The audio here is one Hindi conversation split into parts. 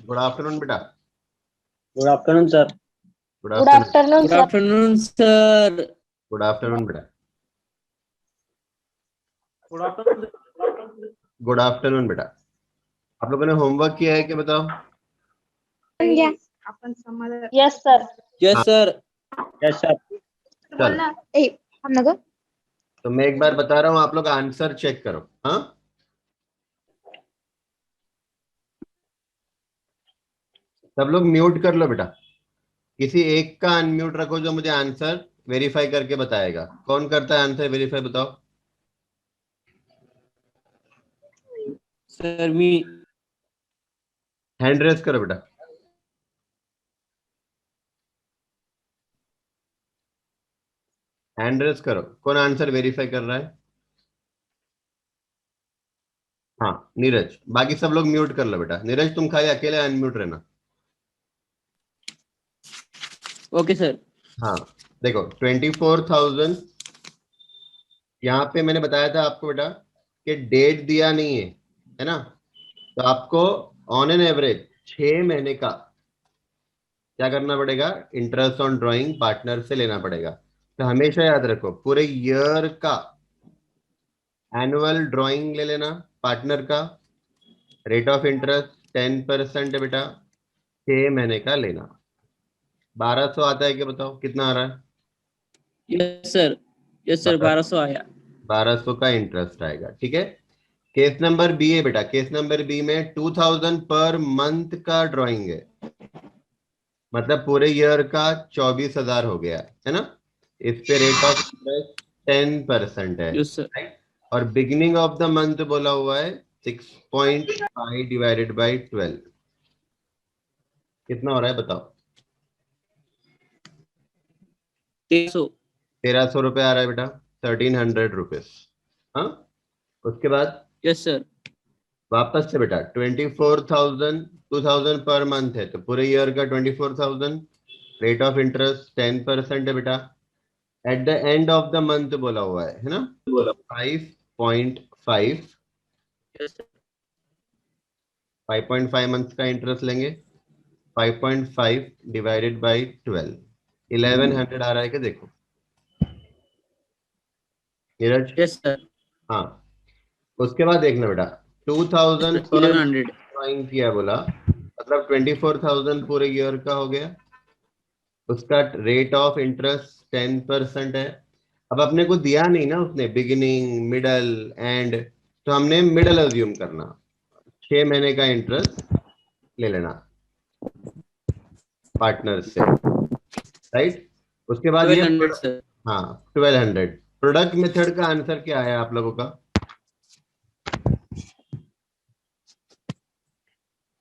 गुड आफ्टरनून बेटा। Good afternoon sir. Good good afternoon. Afternoon good sir. Afternoon sir. Good afternoon बेटा। Good afternoon. गुड आफ्टरनून बेटा। आप लोगों ने होमवर्क किया है क्या बताओ? Yes sir. Yes sir. Yes sir. चल हम नगर तो मैं एक बार बता रहा हूँ, आप लोग आंसर चेक करो। हाँ, सब लोग म्यूट कर लो बेटा। किसी एक का अनम्यूट रखो जो मुझे आंसर वेरीफाई करके बताएगा। कौन करता है आंसर वेरीफाई बताओ? सर मी। हैंड रेस करो बेटा। हैंड रेस करो, कौन आंसर वेरीफाई कर रहा है? हाँ नीरज, बाकी सब लोग म्यूट कर लो बेटा। नीरज तुम खाली अकेले अनम्यूट रहना। Okay sir. हाँ देखो 24,000 यहाँ पे मैंने बताया था आपको बेटा कि डेट दिया नहीं है ना, तो आपको ऑन एन एवरेज 6 महीने का क्या करना पड़ेगा? इंटरेस्ट ऑन ड्राइंग पार्टनर से लेना पड़ेगा। तो हमेशा याद रखो पूरे ईयर का एनुअल ड्राइंग ले लेना पार्टनर का। रेट ऑफ इंटरेस्ट 10% है बेटा। 6 महीने का लेना। 1200 आता है क्या बताओ? कितना आ रहा है? Yes sir. यस सर 1200 आया। 1200 का इंटरेस्ट आएगा। ठीक है। केस नंबर बी है बेटा। केस नंबर बी में 2000 पर मंथ का ड्राइंग है, मतलब पूरे ईयर का 24,000 हो गया है ना। इस पे रेट ऑफ इंटरेस्ट 10% है, यस सर। राइट। और बिगिनिंग ऑफ द मंथ बोला हुआ है 6.5 डिवाइडेड बाई 12। कितना हो रहा है बताओ? 1300। 1300 रुपये आ रहा है बेटा। 1300 रुपीज। हाँ, उसके बाद यस सर। वापस से बेटा 24,000 2000 पर मंथ है, तो पूरे ईयर का 24,000। रेट ऑफ इंटरेस्ट 10% है बेटा। At the end of the month बोला हुआ है ना, 5.5। Yes sir. 5.5 मंथ का इंटरेस्ट लेंगे। 5.5 डिवाइडेड बाई 12, 1100 आ रहा है क्या? देखो नीरज। Yes sir. हाँ, उसके बाद देखना बेटा 2000 पर 1100। ड्राइंग किया बोला, मतलब 24,000 पूरे ईयर का हो गया। उसका रेट ऑफ इंटरेस्ट 10% है। अब अपने को दिया नहीं ना उसने बिगिनिंग मिडल एंड, तो हमने मिडल अज्यूम करना। 6 महीने का इंटरेस्ट ले लेना पार्टनर से, राइट। उसके बाद ये 1200 सर। हाँ 1200। प्रोडक्ट मेथड का आंसर क्या है आप लोगों का?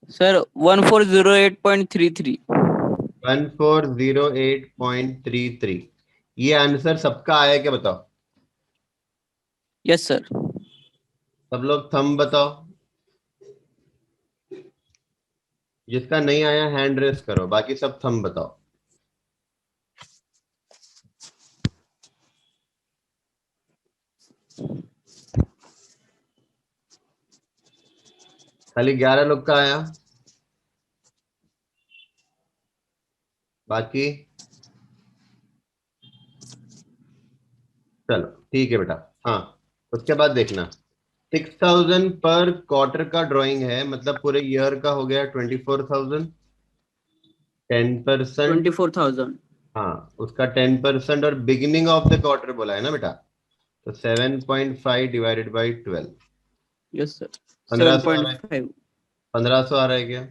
सर 1408.33। 1408.33। ये आंसर सबका आया क्या बताओ? Yes sir. सब लोग थंब बताओ। जिसका नहीं आया हैंड रेस करो, बाकी सब थंब बताओ। खाली 11 लोग का आया, बाकी चलो ठीक है बेटा। हाँ, उसके बाद देखना 6,000 पर क्वार्टर का ड्राइंग है, मतलब पूरे ईयर का हो गया 24,000। 10%। 24,000। हाँ, उसका 10% और बिगिनिंग ऑफ द क्वार्टर बोला है ना बेटा, तो 7.5 डिवाइडेड बाई 12। Yes sir. 1500 आ रहा है। 7.5। 1500 आ रहा है क्या?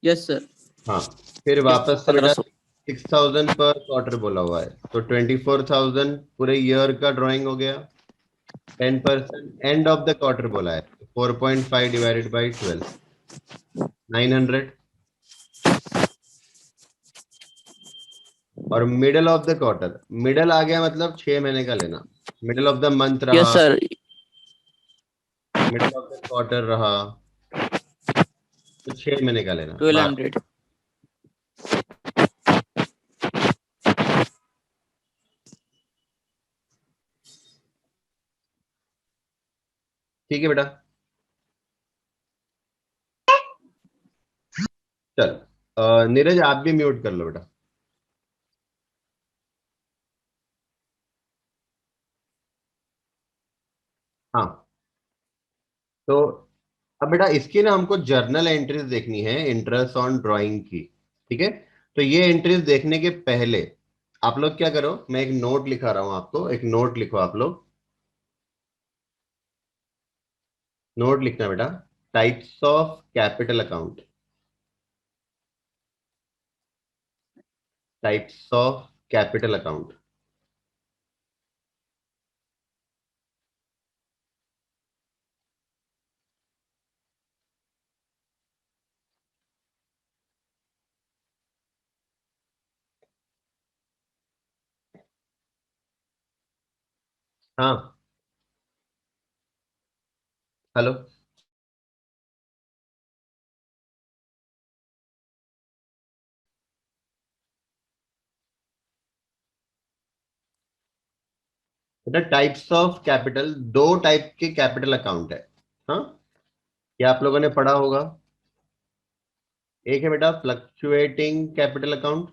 Yes sir. हाँ, फिर वापस से बेटा 1500। 6,000 पर क्वार्टर बोला हुआ है, तो 24,000 पूरे ईयर का ड्राइंग हो गया। 10% एंड ऑफ द क्वार्टर बोला है, 4.5 डिवाइडेड बाई 12, 900। और middle of the quarter, middle आ गया मतलब 6 महीने का लेना। Middle of the month yes रहा, sir. Middle of the quarter रहा, तो 6 महीने का लेना बस। 1200। ठीक है बेटा। नीरज आप भी म्यूट कर लो बेटा। हाँ, तो अब बेटा इसकी ना हमको जर्नल एंट्रीज देखनी है इंटरेस्ट ऑन ड्राइंग की। ठीक है, तो ये एंट्रीज देखने के पहले आप लोग क्या करो, मैं एक नोट लिखा रहा हूं आपको, एक नोट लिखो आप लोग। नोट लिखना बेटा, types of capital account, types of capital account. हाँ, हेलो। बेटा टाइप्स ऑफ कैपिटल, दो टाइप के कैपिटल अकाउंट है। हाँ, क्या आप लोगों ने पढ़ा होगा। एक है बेटा फ्लक्चुएटिंग कैपिटल अकाउंट,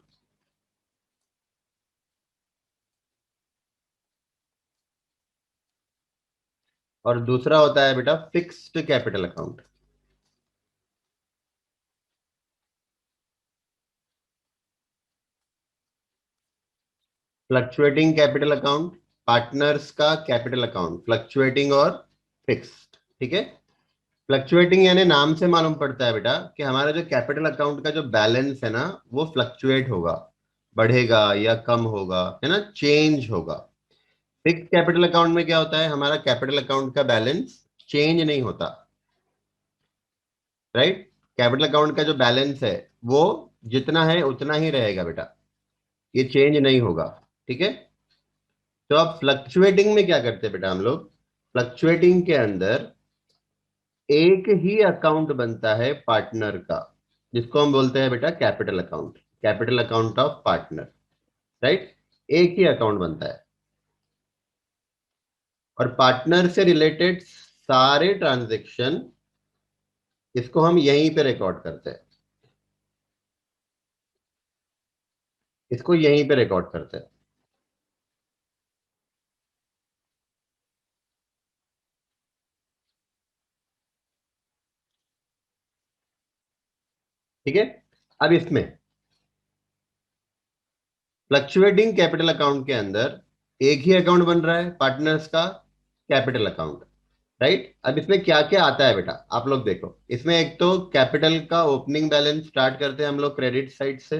और दूसरा होता है बेटा fixed capital account. Fluctuating capital account, partners का कैपिटल अकाउंट, फ्लक्चुएटिंग और फिक्स्ड। ठीक है, फ्लक्चुएटिंग यानी नाम से मालूम पड़ता है बेटा कि हमारा जो कैपिटल अकाउंट का जो बैलेंस है ना, वो फ्लक्चुएट होगा, बढ़ेगा या कम होगा, है ना, चेंज होगा। फिक्स कैपिटल अकाउंट में क्या होता है, हमारा कैपिटल अकाउंट का बैलेंस चेंज नहीं होता। राइट, कैपिटल अकाउंट का जो बैलेंस है वो जितना है उतना ही रहेगा बेटा, ये चेंज नहीं होगा। ठीक है, तो अब फ्लक्चुएटिंग में क्या करते हैं बेटा हम लोग, फ्लक्चुएटिंग के अंदर एक ही अकाउंट बनता है पार्टनर का, जिसको हम बोलते हैं बेटा capital account, capital account of partner. Right, एक ही अकाउंट बनता है, और पार्टनर से रिलेटेड सारे ट्रांजैक्शन इसको हम यहीं पे रिकॉर्ड करते हैं, इसको यहीं पे रिकॉर्ड करते हैं। ठीक है, अब इसमें फ्लक्चुएटिंग कैपिटल अकाउंट के अंदर एक ही अकाउंट बन रहा है पार्टनर्स का, कैपिटल अकाउंट। राइट, अब इसमें क्या क्या आता है बेटा आप लोग देखो, इसमें एक तो कैपिटल का ओपनिंग बैलेंस स्टार्ट करते हैं हम लोग क्रेडिट साइड से,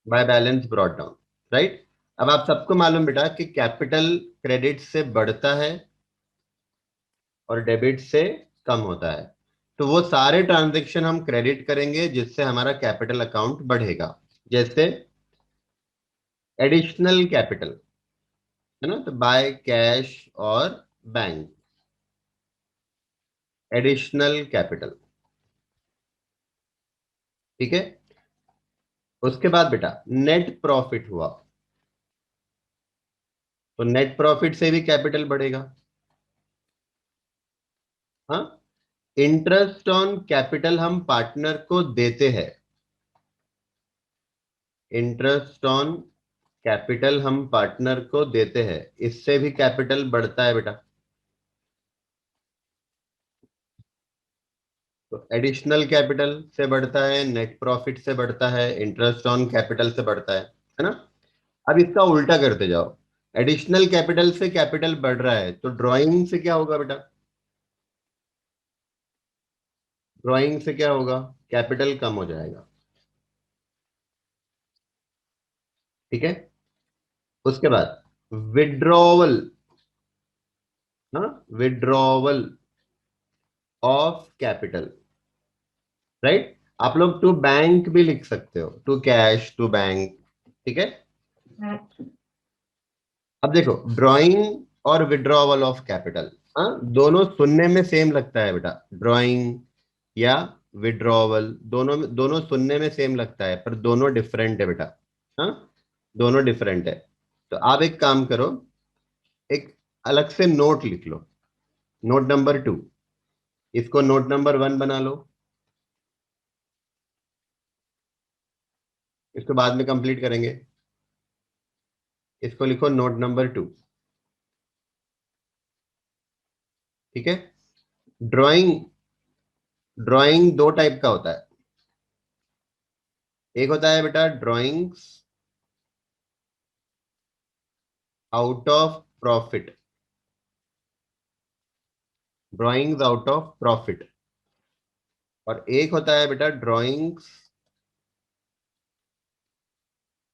by balance brought down. Right, अब आप सबको मालूम बेटा कि कैपिटल क्रेडिट से बढ़ता है और डेबिट से कम होता है, तो वो सारे ट्रांजैक्शन हम क्रेडिट करेंगे जिससे हमारा कैपिटल अकाउंट बढ़ेगा। जैसे एडिशनल कैपिटल, है ना, तो बाय कैश और बैंक, एडिशनल कैपिटल। ठीक है, उसके बाद बेटा नेट प्रॉफिट हुआ, तो नेट प्रॉफिट से भी कैपिटल बढ़ेगा। हाँ, इंटरेस्ट ऑन कैपिटल हम पार्टनर को देते हैं, इंटरेस्ट ऑन कैपिटल हम पार्टनर को देते हैं, इससे भी कैपिटल बढ़ता है बेटा। तो एडिशनल कैपिटल से बढ़ता है, नेट प्रॉफिट से बढ़ता है, इंटरेस्ट ऑन कैपिटल से बढ़ता है ना। अब इसका उल्टा करते जाओ, एडिशनल कैपिटल से कैपिटल बढ़ रहा है तो ड्राइंग से क्या होगा बेटा, ड्राइंग से क्या होगा, कैपिटल कम हो जाएगा। ठीक है, उसके बाद विड्रॉवल, हाँ, विड्रॉवल ऑफ कैपिटल। राइट, आप लोग टू बैंक भी लिख सकते हो, टू कैश, टू बैंक। ठीक है, अब देखो ड्राइंग और विड्रॉवल ऑफ कैपिटल, हाँ, दोनों सुनने में सेम लगता है बेटा, ड्राइंग या विड्रॉवल, दोनों दोनों सुनने में सेम लगता है पर दोनों डिफरेंट है बेटा। हाँ, दोनों डिफरेंट है, तो आप एक काम करो, एक अलग से नोट लिख लो, नोट नंबर 2, इसको नोट नंबर 1 बना लो। इसको बाद में कंप्लीट करेंगे। इसको लिखो नोट नंबर 2। ठीक है। ड्राइंग ड्राइंग दो टाइप का होता है। एक होता है बेटा drawings out of profit, drawings out of profit, और एक होता है बेटा drawings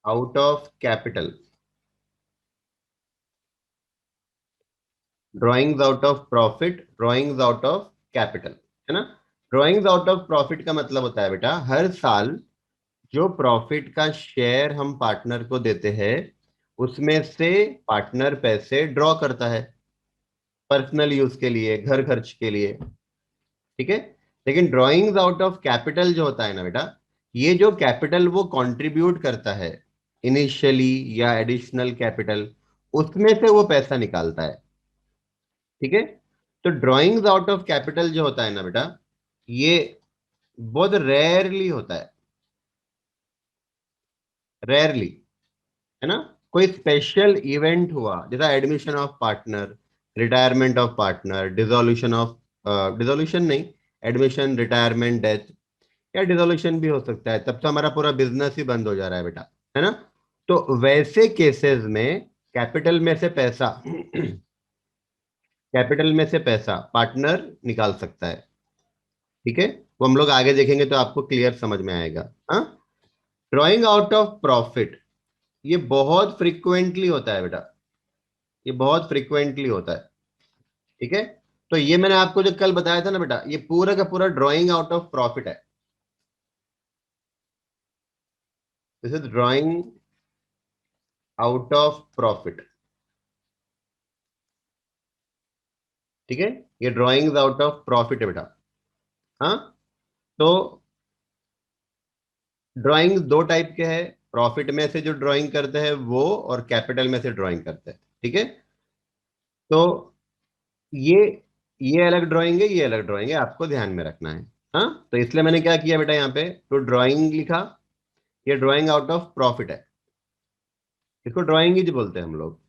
out of capital, drawings out of profit, drawings out of capital, है ना। ड्राइंग्स आउट ऑफ प्रॉफिट का मतलब होता है बेटा हर साल जो प्रॉफिट का शेयर हम पार्टनर को देते हैं उसमें से पार्टनर पैसे ड्रॉ करता है पर्सनल यूज के लिए, घर खर्च के लिए। ठीक है। लेकिन ड्राइंग्स आउट ऑफ कैपिटल जो होता है ना बेटा, ये जो कैपिटल वो कंट्रीब्यूट करता है इनिशियली या एडिशनल कैपिटल, उसमें से वो पैसा निकालता है। ठीक है। तो ड्राइंग्स आउट ऑफ कैपिटल जो होता है ना बेटा, ये बहुत रेयरली होता है, रेयरली, है ना। कोई स्पेशल इवेंट हुआ जैसा admission of partner, retirement of partner, dissolution of, dissolution नहीं, एडमिशन, रिटायरमेंट, डेथ, या डिसोल्यूशन भी हो सकता है, तब तो हमारा पूरा बिजनेस ही बंद हो जा रहा है बेटा, है ना। तो वैसे केसेस में कैपिटल में से पैसा कैपिटल में से पैसा पार्टनर निकाल सकता है। ठीक है। वो हम लोग आगे देखेंगे तो आपको क्लियर समझ में आएगा। हाँ। ड्रॉइंग आउट ऑफ प्रॉफिट ये बहुत फ्रिक्वेंटली होता है बेटा, ये बहुत फ्रिक्वेंटली होता है। ठीक है। तो ये मैंने आपको जो कल बताया था ना बेटा, ये पूरा का पूरा ड्राइंग आउट ऑफ प्रॉफिट है। This is drawing out of profit. ठीक है। ये ड्राइंग्स आउट ऑफ प्रॉफिट है बेटा। हाँ। तो ड्राइंग दो टाइप के हैं, प्रॉफिट में से जो ड्राइंग करते हैं वो, और कैपिटल में से ड्राइंग करते हैं। ठीक है। तो ये ये अलग ड्राइंग है, ये अलग ड्राइंग है, आपको ध्यान में रखना है। हाँ। तो इसलिए मैंने क्या किया बेटा, यहाँ पे तो ड्राइंग लिखा, ये ड्राइंग आउट ऑफ प्रॉफिट है, इसको ड्राइंग ही बोलते हैं हम लोग।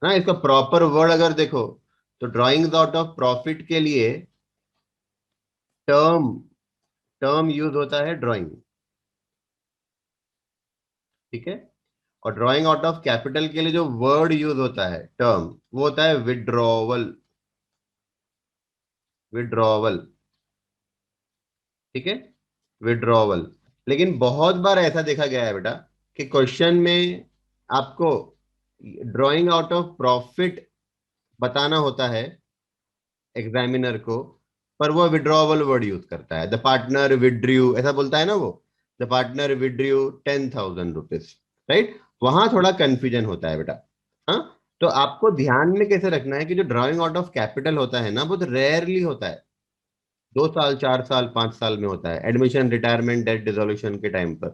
हाँ। इसका प्रॉपर वर्ड अगर देखो तो ड्राइंग्स आउट ऑफ प्रॉफिट के लिए टर्म टर्म यूज होता है ड्राइंग। ठीक है। और ड्राइंग आउट ऑफ कैपिटल के लिए जो वर्ड यूज होता है टर्म, वो होता है विड्रॉवल, विड्रॉवल। ठीक है। विड्रॉवल। लेकिन बहुत बार ऐसा देखा गया है बेटा कि क्वेश्चन में आपको ड्राइंग आउट ऑफ प्रॉफिट बताना होता है एग्जामिनर को, पर वो विड्रॉवल वर्ड यूज करता है, द पार्टनर विड्रू, ऐसा बोलता है ना वो, the partner withdrew 10,000 rupees, right. वहां थोड़ा कंफ्यूजन होता है बेटा। हाँ। तो आपको ध्यान में कैसे रखना है कि जो ड्राइंग आउट ऑफ कैपिटल होता है ना, बहुत रेयरली होता है, 2 साल, 4 साल, 5 साल में होता है, एडमिशन, रिटायरमेंट, डेथ, डिसोल्यूशन के टाइम पर।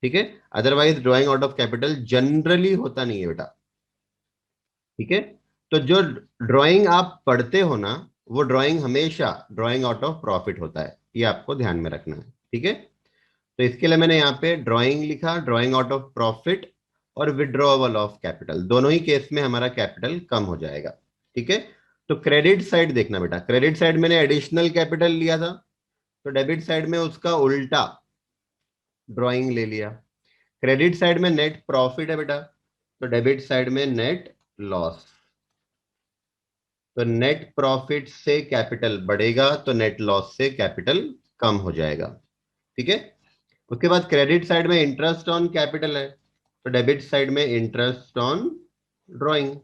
ठीक है। Otherwise drawing out of capital generally होता नहीं है बेटा। ठीक है। तो जो ड्राइंग आप पढ़ते हो ना, वो ड्राइंग हमेशा ड्राइंग आउट ऑफ प्रॉफिट होता है, ये आपको ध्यान में रखना है। ठीक है। तो इसके लिए मैंने यहाँ पे ड्राइंग लिखा, ड्राइंग आउट ऑफ प्रॉफिट और विड्रॉवल ऑफ कैपिटल, दोनों ही केस में हमारा कैपिटल कम हो जाएगा। ठीक है। तो क्रेडिट साइड देखना बेटा, क्रेडिट साइड मैंने एडिशनल कैपिटल लिया था, तो डेबिट साइड में उसका उल्टा ड्राइंग ले लिया। क्रेडिट साइड में नेट प्रॉफिट है बेटा, तो डेबिट साइड में नेट लॉस। तो नेट प्रॉफिट से कैपिटल बढ़ेगा तो नेट लॉस से कैपिटल कम हो जाएगा। ठीक है। उसके बाद क्रेडिट साइड में इंटरेस्ट ऑन कैपिटल है, तो डेबिट साइड में interest on drawing,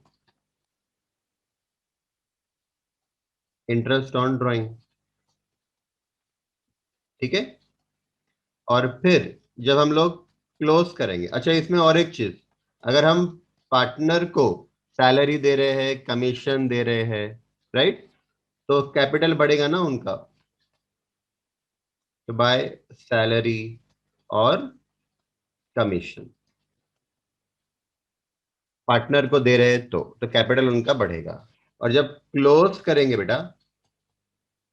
interest on drawing. ठीक है। और फिर जब हम लोग क्लोज करेंगे, अच्छा इसमें और एक चीज, अगर हम पार्टनर को सैलरी दे रहे हैं, कमीशन दे रहे हैं, राइट, तो कैपिटल बढ़ेगा ना उनका, तो बाय सैलरी और कमीशन पार्टनर को दे रहे हैं तो कैपिटल उनका बढ़ेगा। और जब क्लोज करेंगे बेटा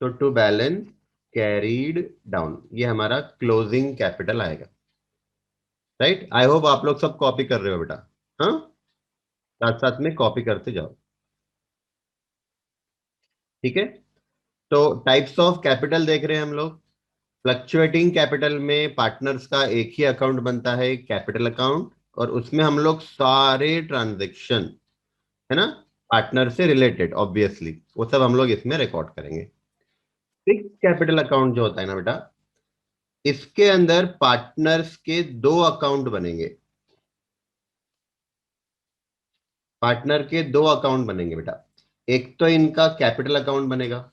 तो टू बैलेंस कैरीड डाउन, ये हमारा क्लोजिंग कैपिटल आएगा। राइट। आई होप आप लोग सब कॉपी कर रहे हो बेटा। हाँ, साथ साथ में कॉपी करते जाओ, ठीक है। तो टाइप्स ऑफ कैपिटल देख रहे हैं हम लोग। फ्लक्चुएटिंग कैपिटल में पार्टनर्स का एक ही अकाउंट बनता है, कैपिटल अकाउंट, और उसमें हम लोग सारे ट्रांजैक्शन, है ना, पार्टनर से रिलेटेड ऑब्वियसली, वो सब हम लोग इसमें रिकॉर्ड करेंगे। फिक्स कैपिटल अकाउंट जो होता है ना बेटा, इसके अंदर पार्टनर्स के दो अकाउंट बनेंगे। पार्टनर के दो अकाउंट बनेंगे बेटा। एक तो इनका कैपिटल अकाउंट बनेगा,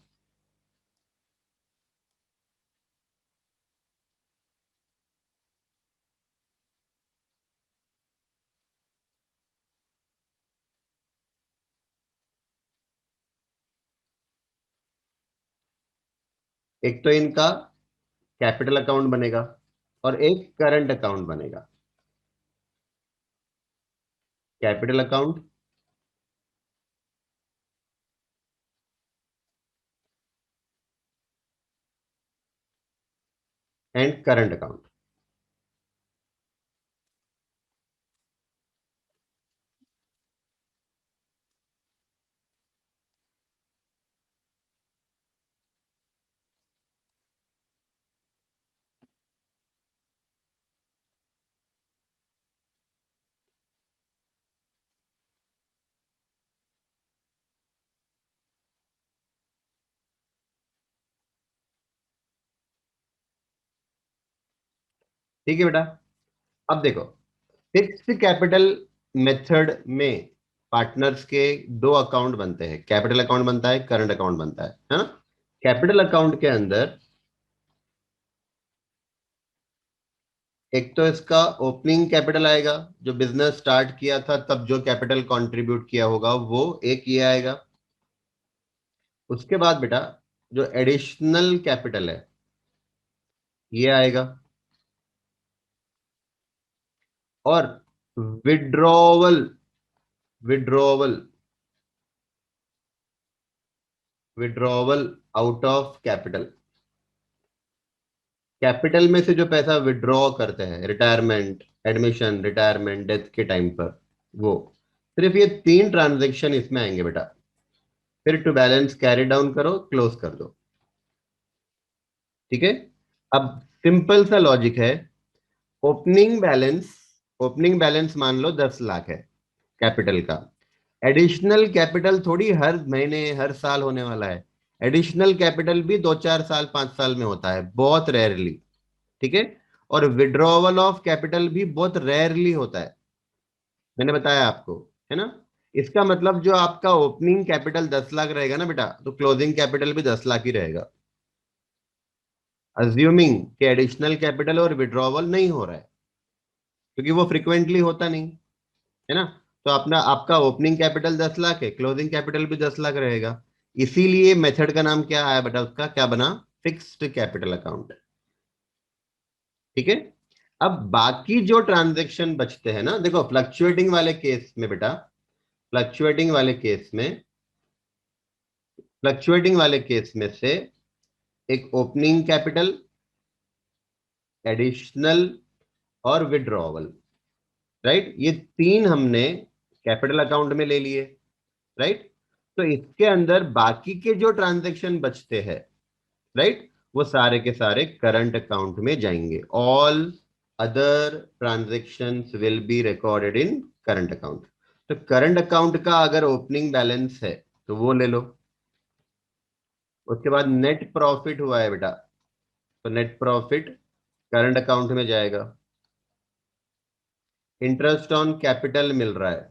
एक तो इनका कैपिटल अकाउंट बनेगा, और एक करंट अकाउंट बनेगा। Capital account and current account. ठीक है बेटा। अब देखो, फिक्स्ड कैपिटल मेथड में पार्टनर्स के दो अकाउंट बनते हैं, कैपिटल अकाउंट बनता है, करंट अकाउंट बनता है ना। कैपिटल अकाउंट के अंदर एक तो इसका ओपनिंग कैपिटल आएगा, जो बिजनेस स्टार्ट किया था तब जो कैपिटल कंट्रीब्यूट किया होगा वो एक ये आएगा। उसके बाद बेटा जो एडिशनल कैपिटल है ये आएगा, और withdrawal withdrawal withdrawal out of capital, capital में से जो पैसा विड्रॉ करते हैं रिटायरमेंट, एडमिशन, रिटायरमेंट, डेथ के टाइम पर, वो सिर्फ ये तीन ट्रांजैक्शन इसमें आएंगे बेटा। फिर टू बैलेंस कैरी डाउन करो, क्लोज कर दो, ठीक है। अब सिंपल सा लॉजिक है। ओपनिंग बैलेंस ओपनिंग बैलेंस मान लो 10 लाख है कैपिटल का। एडिशनल कैपिटल थोड़ी हर महीने हर साल होने वाला है। एडिशनल कैपिटल भी 2-4 साल 5 साल में होता है, बहुत रेयरली, ठीक है। और विड्रॉवल ऑफ कैपिटल भी बहुत रेयरली होता है, मैंने बताया आपको, है ना। इसका मतलब जो आपका ओपनिंग कैपिटल 10 लाख रहेगा ना बेटा, तो क्लोजिंग कैपिटल भी 10 लाख ही रहेगा, अज्यूमिंग कि एडिशनल कैपिटल और विड्रॉवल नहीं हो रहा है, क्योंकि वो फ्रिक्वेंटली होता नहीं, है ना। तो अपना आपका ओपनिंग कैपिटल 10 लाख है, क्लोजिंग कैपिटल भी 10 लाख रहेगा। इसीलिए मेथड का नाम क्या आया बेटा, उसका क्या बना, फिक्स्ड कैपिटल अकाउंट, ठीक है। अब बाकी जो ट्रांजैक्शन बचते हैं ना, देखो फ्लक्चुएटिंग वाले केस में बेटा, फ्लक्चुएटिंग वाले केस में फ्लक्चुएटिंग वाले केस में से एक ओपनिंग कैपिटल, एडिशनल और विड्रॉवल, राइट, ये तीन हमने कैपिटल अकाउंट में ले लिए, राइट। तो इसके अंदर बाकी के जो ट्रांजैक्शन बचते हैं, राइट, वो सारे के सारे करंट अकाउंट में जाएंगे। All other transactions will be recorded in current account. तो करंट अकाउंट का अगर ओपनिंग बैलेंस है तो वो ले लो। उसके बाद नेट प्रॉफिट हुआ है बेटा, तो नेट प्रॉफिट करंट अकाउंट में जाएगा। इंटरेस्ट ऑन कैपिटल मिल रहा है,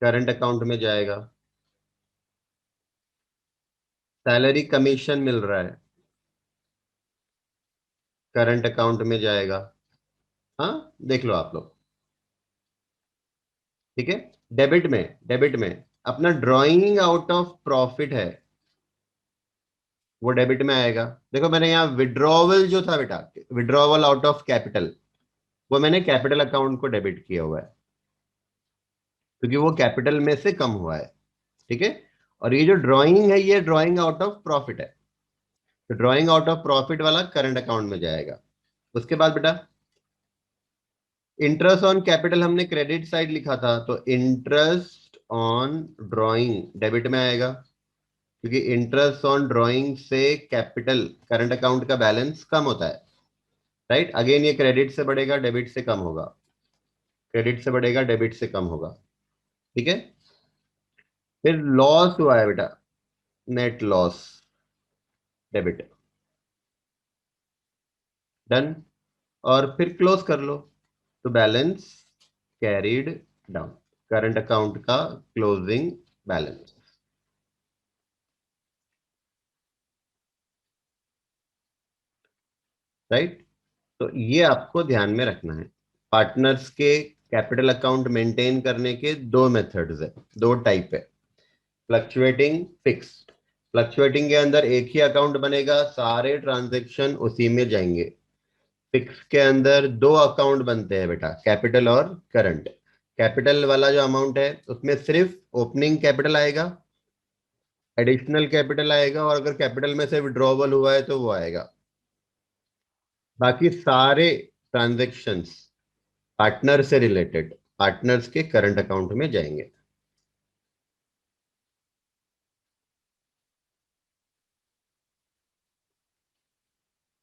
करंट अकाउंट में जाएगा। सैलरी कमीशन मिल रहा है, करंट अकाउंट में जाएगा। हाँ, देख लो आप लोग, ठीक है। डेबिट में अपना ड्रॉइंग आउट ऑफ प्रॉफिट है, वो डेबिट में आएगा। देखो मैंने यहाँ विड्रॉवल जो था बेटा, विड्रॉवल आउट ऑफ कैपिटल, वो मैंने कैपिटल अकाउंट को डेबिट किया हुआ है, क्योंकि वो कैपिटल में से कम हुआ है, ठीक है। और ये जो ड्रॉइंग है ये ड्रॉइंग आउट ऑफ प्रॉफिट है, तो ड्रॉइंग आउट ऑफ प्रॉफिट वाला करंट अकाउंट में जाएगा। उसके बाद बेटा इंटरेस्ट ऑन कैपिटल हमने क्रेडिट साइड लिखा था, तो इंटरेस्ट ऑन ड्राइंग डेबिट में आएगा, क्योंकि इंटरेस्ट ऑन ड्राइंग से कैपिटल करंट अकाउंट का बैलेंस कम होता है, राइट। अगेन ये क्रेडिट से बढ़ेगा, डेबिट से कम होगा, क्रेडिट से बढ़ेगा, डेबिट से कम होगा, ठीक है। फिर लॉस हुआ है बेटा, नेट लॉस, डेबिट, डन। और फिर क्लोज कर लो, तो balance carried down, current account का क्लोजिंग बैलेंस, राइट। तो ये आपको ध्यान में रखना है। पार्टनर्स के कैपिटल अकाउंट मेंटेन करने के दो मेथड्स है, दो टाइप है, फ्लक्चुएटिंग, फिक्स्ड। फ्लक्चुएटिंग के अंदर एक ही अकाउंट बनेगा, सारे ट्रांजैक्शन उसी में जाएंगे। फिक्स के अंदर दो अकाउंट बनते हैं बेटा, कैपिटल और करंट। कैपिटल वाला जो अमाउंट है उसमें सिर्फ ओपनिंग कैपिटल आएगा, एडिशनल कैपिटल आएगा, और अगर कैपिटल में से विड्रॉवल हुआ है तो वो आएगा। बाकी सारे ट्रांजैक्शंस पार्टनर से रिलेटेड पार्टनर्स के करंट अकाउंट में जाएंगे।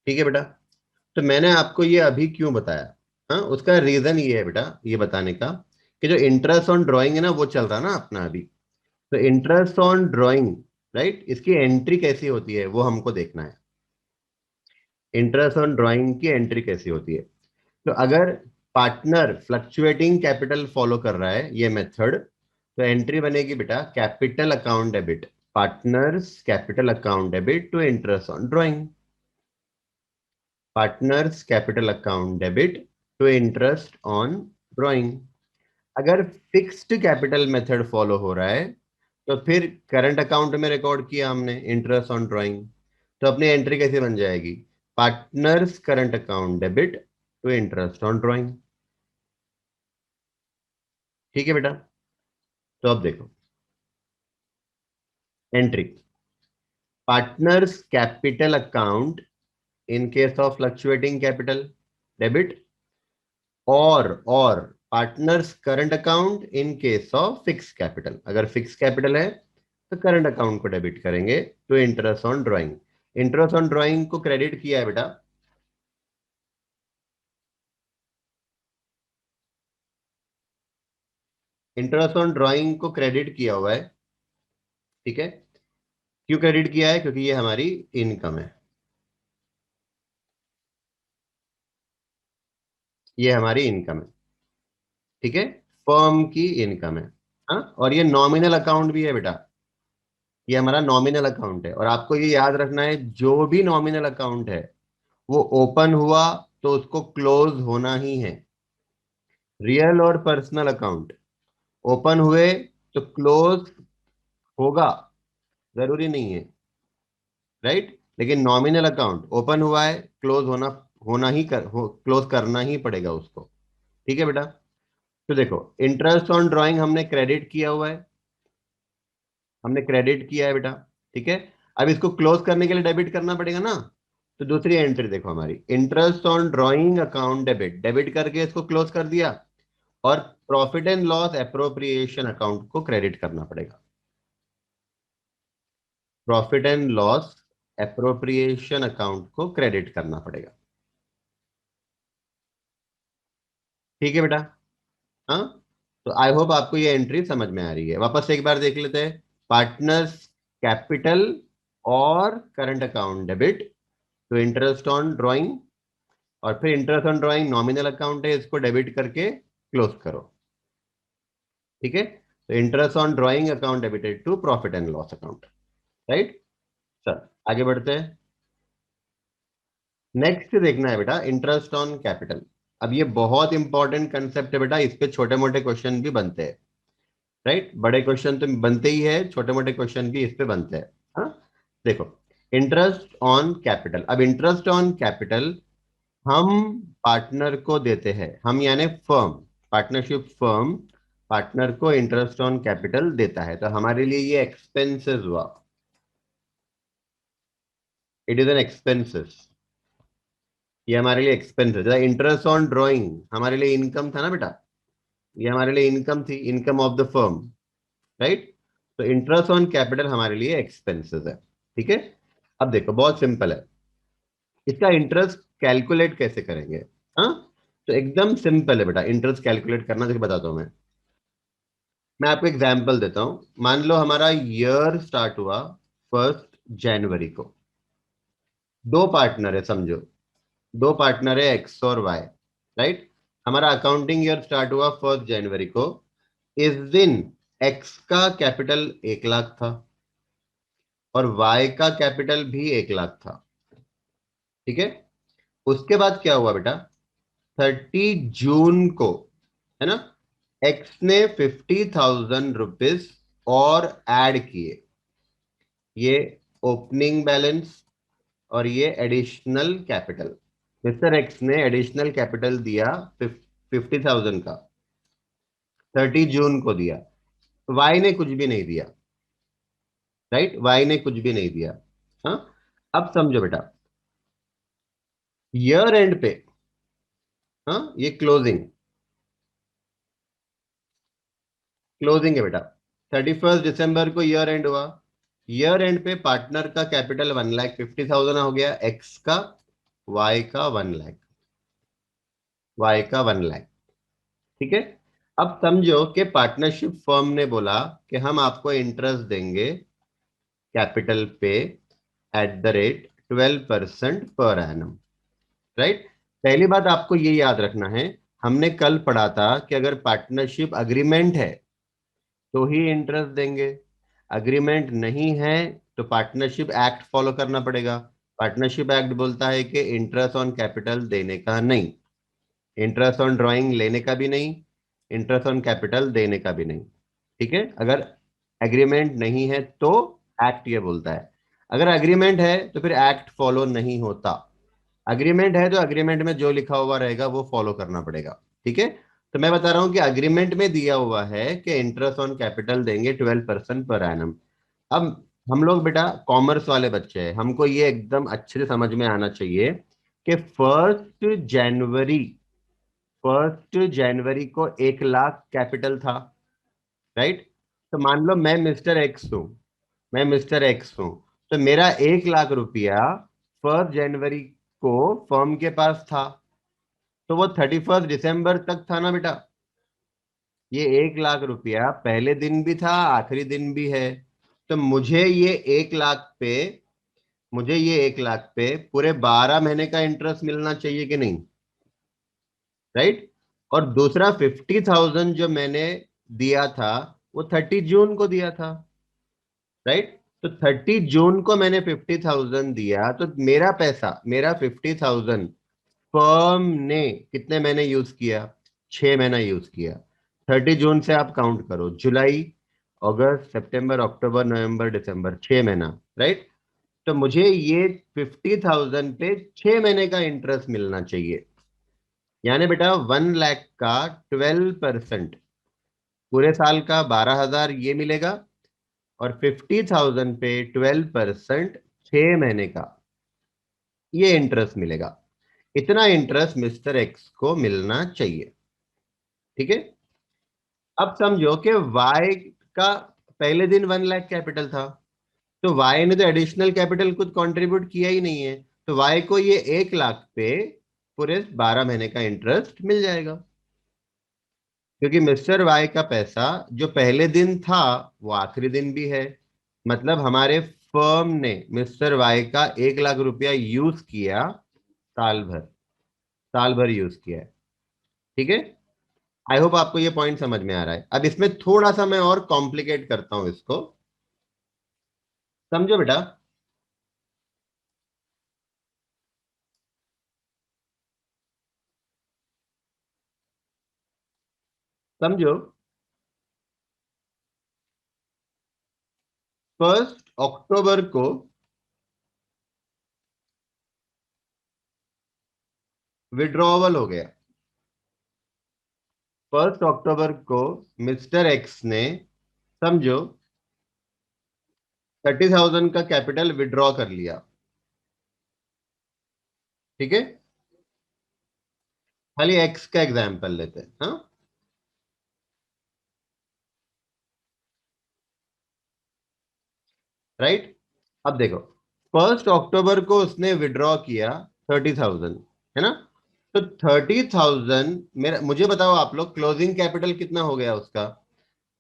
ठीक है बेटा। तो मैंने आपको ये अभी क्यों बताया, हाँ, उसका रीजन ये है बेटा, ये बताने का कि जो इंटरेस्ट ऑन ड्राइंग है ना, वो चल रहा है ना अपना अभी। तो इंटरेस्ट ऑन ड्राइंग, राइट, इसकी एंट्री कैसी होती है वो हमको देखना है। इंटरेस्ट ऑन ड्राइंग की एंट्री कैसी होती है? तो अगर पार्टनर फ्लक्चुएटिंग कैपिटल फॉलो कर रहा है ये मेथड, तो एंट्री बनेगी बेटा capital account debit, partners capital account debit to interest on drawing, partners capital account debit to interest on drawing. अगर फिक्स्ड कैपिटल मेथड फॉलो हो रहा है तो फिर करंट अकाउंट में रिकॉर्ड किया हमने इंटरेस्ट ऑन ड्राइंग, तो अपनी एंट्री कैसे बन जाएगी? Partners current account debit to interest on drawing. ठीक है बेटा। तो अब देखो entry, partners capital account in case of fluctuating capital debit, और partners current account in case of fix capital, अगर फिक्स कैपिटल है तो करंट अकाउंट को डेबिट करेंगे to interest on drawing. Interest on drawing को क्रेडिट किया है बेटा, इंटरेस्ट ऑन ड्राइंग को क्रेडिट किया हुआ है, ठीक है। क्यों क्रेडिट किया है? क्योंकि ये हमारी इनकम है, ये हमारी इनकम है, ठीक है, फर्म की इनकम है। हाँ, और ये नॉमिनल अकाउंट भी है बेटा, ये हमारा नॉमिनल अकाउंट है। और आपको ये याद रखना है, जो भी नॉमिनल अकाउंट है वो ओपन हुआ तो उसको क्लोज होना ही है। रियल और पर्सनल अकाउंट ओपन हुए तो क्लोज होगा, जरूरी नहीं है, राइट। लेकिन नॉमिनल अकाउंट ओपन हुआ है, क्लोज होना होना ही क्लोज करना ही पड़ेगा उसको। ठीक है बेटा। तो देखो इंटरेस्ट ऑन ड्राइंग हमने क्रेडिट किया हुआ है, हमने क्रेडिट किया है बेटा, ठीक है। अब इसको क्लोज करने के लिए डेबिट करना पड़ेगा ना, तो दूसरी एंट्री देखो हमारी, interest on drawing account debit, debit करके इसको क्लोज कर दिया, और profit and loss appropriation account को क्रेडिट करना पड़ेगा, profit and loss appropriation account को क्रेडिट करना पड़ेगा। ठीक है बेटा। हाँ, तो आई होप आपको ये एंट्री समझ में आ रही है। वापस से एक बार देख लेते हैं, पार्टनर्स कैपिटल और current account debit to interest on drawing, और फिर interest on drawing nominal account है, इसको डेबिट करके क्लोज करो। ठीक है, तो interest on drawing account debited to profit and loss account, right. चल आगे बढ़ते हैं। नेक्स्ट देखना है बेटा इंटरेस्ट ऑन कैपिटल। अब ये बहुत इंपॉर्टेंट कंसेप्ट है बेटा, इस पे छोटे मोटे क्वेश्चन भी बनते हैं, राइट। बड़े क्वेश्चन तो बनते ही है, छोटे मोटे क्वेश्चन भी इस पे बनते हैं। हाँ, देखो इंटरेस्ट ऑन कैपिटल। अब इंटरेस्ट ऑन कैपिटल हम पार्टनर को देते हैं, हम यानी फर्म, पार्टनरशिप फर्म पार्टनर को इंटरेस्ट ऑन कैपिटल देता है, तो हमारे लिए ये एक्सपेंसेस हुआ, इट इज एन एक्सपेंसेस। ये हमारे लिए एक्सपेंस है। इंटरेस्ट ऑन ड्रॉइंग हमारे लिए इनकम था ना बेटा, ये हमारे लिए इनकम थी, income of the firm, right. तो इंटरेस्ट ऑन कैपिटल हमारे लिए एक्सपेंसेस है, ठीक है। अब देखो बहुत सिंपल है, इसका इंटरेस्ट कैलकुलेट कैसे करेंगे। हाँ, तो एकदम सिंपल है बेटा इंटरेस्ट कैलकुलेट करना, देखो बताता हूं मैं आपको एग्जांपल देता हूं। मान लो हमारा ईयर स्टार्ट हुआ 1 जनवरी को, दो पार्टनर है समझो, दो पार्टनर है एक्स और वाई, राइट। हमारा अकाउंटिंग ईयर स्टार्ट हुआ 1 जनवरी को। इस दिन एक्स का कैपिटल 1 लाख था और वाई का कैपिटल भी 1 लाख था, ठीक है। उसके बाद क्या हुआ बेटा, 30 जून को, है ना, एक्स ने 50,000 रुपीज और ऐड किए, ये ओपनिंग बैलेंस और ये एडिशनल कैपिटल। मिस्टर एक्स ने एडिशनल कैपिटल दिया 50,000 का, 30 जून को दिया। वाई ने कुछ भी नहीं दिया, राइट, वाई ने कुछ भी नहीं दिया। हाँ, अब समझो बेटा, ईयर एंड पे, हाँ ये क्लोजिंग, क्लोजिंग है बेटा, 31 दिसंबर को ईयर एंड हुआ। ईयर एंड पे पार्टनर का कैपिटल 1,50,000 हो गया, एक्स का, वाई का 1 लाख, वाई का 1 लाख, ठीक है। अब समझो कि पार्टनरशिप फर्म ने बोला कि हम आपको इंटरेस्ट देंगे कैपिटल पे at the rate 12% per annum, right. पहली बात आपको ये याद रखना है, हमने कल पढ़ा था कि अगर पार्टनरशिप अग्रीमेंट है तो ही इंटरेस्ट देंगे, अग्रीमेंट नहीं है तो पार्टनरशिप एक्ट फॉलो करना पड़ेगा। पार्टनरशिप एक्ट बोलता है कि इंटरेस्ट ऑन कैपिटल देने का नहीं, इंटरेस्ट ऑन ड्राइंग लेने का भी नहीं, इंटरेस्ट ऑन कैपिटल देने का भी नहीं, ठीक है। अगर एग्रीमेंट नहीं है तो एक्ट ये बोलता है, अगर एग्रीमेंट है तो फिर एक्ट फॉलो नहीं होता। अग्रीमेंट है तो अग्रीमेंट में जो लिखा हुआ रहेगा वो फॉलो करना पड़ेगा, ठीक है। तो मैं बता रहा हूं कि अग्रीमेंट में दिया हुआ है कि इंटरेस्ट ऑन कैपिटल देंगे 12% पर एनम। अब हम लोग बेटा कॉमर्स वाले बच्चे हैं, हमको ये एकदम अच्छे से समझ में आना चाहिए कि 1 जनवरी, 1 जनवरी को 1 लाख कैपिटल था, राइट। तो मान लो मैं मिस्टर एक्स हूं, मैं मिस्टर एक्स हूं, तो मेरा 1 लाख रुपया 1 जनवरी को फर्म के पास था, तो वो 31 दिसंबर तक था ना बेटा। ये 1 लाख रुपया पहले दिन भी था, आखिरी दिन भी है। तो मुझे ये 1 लाख पे पूरे 12 महीने का इंटरेस्ट मिलना चाहिए कि नहीं, राइट। और दूसरा 50,000 जो मैंने दिया था वो 30 जून को दिया था, राइट। तो 30 जून को मैंने 50,000 दिया, तो मेरा पैसा, मेरा 50,000 फर्म ने कितने महीने यूज किया, 6 महीना यूज किया। 30 जून से आप काउंट करो, जुलाई, अगस्त, सितंबर, अक्टूबर, नवंबर, दिसंबर, 6 महीना, राइट। तो मुझे ये 50,000 पे 6 महीने का इंटरेस्ट मिलना चाहिए, यानी बेटा 1 लाख का 12%, पूरे साल का 12,000 ये मिलेगा, और 50,000 पे 12%, 6 महीने का ये इंटरेस्ट मिलेगा। इतना इंटरेस्ट मिस्टर एक्स को मिलना चाहिए, ठीक है। अब समझो कि वाई का पहले दिन 1 लाख कैपिटल था, तो वाई ने तो एडिशनल कैपिटल कुछ कंट्रीब्यूट किया ही नहीं है, तो वाई को ये 1 लाख पे पूरे 12 महीने का इंटरेस्ट मिल जाएगा, क्योंकि मिस्टर वाई का पैसा जो पहले दिन था वो आखिरी दिन भी है। मतलब हमारे फर्म ने मिस्टर वाई का 1 लाख रुपया यूज किया, साल भर, साल भर यूज किया है, ठीक है। आई होप आपको ये पॉइंट समझ में आ रहा है। अब इसमें थोड़ा सा मैं और कॉम्प्लिकेट करता हूं इसको, समझो बेटा। समझो, 1 अक्टूबर को विड्रॉवल हो गया, 1 अक्टूबर को मिस्टर एक्स ने, समझो, 30,000 का कैपिटल विड्रॉ कर लिया, ठीक है। खाली एक्स का एग्जाम्पल लेते हैं। हाँ, राइट। अब देखो, 1 अक्टूबर को उसने विड्रॉ किया 30,000, है ना। तो 30,000 मेरा, मुझे बताओ आप लोग, क्लोजिंग कैपिटल कितना हो गया उसका?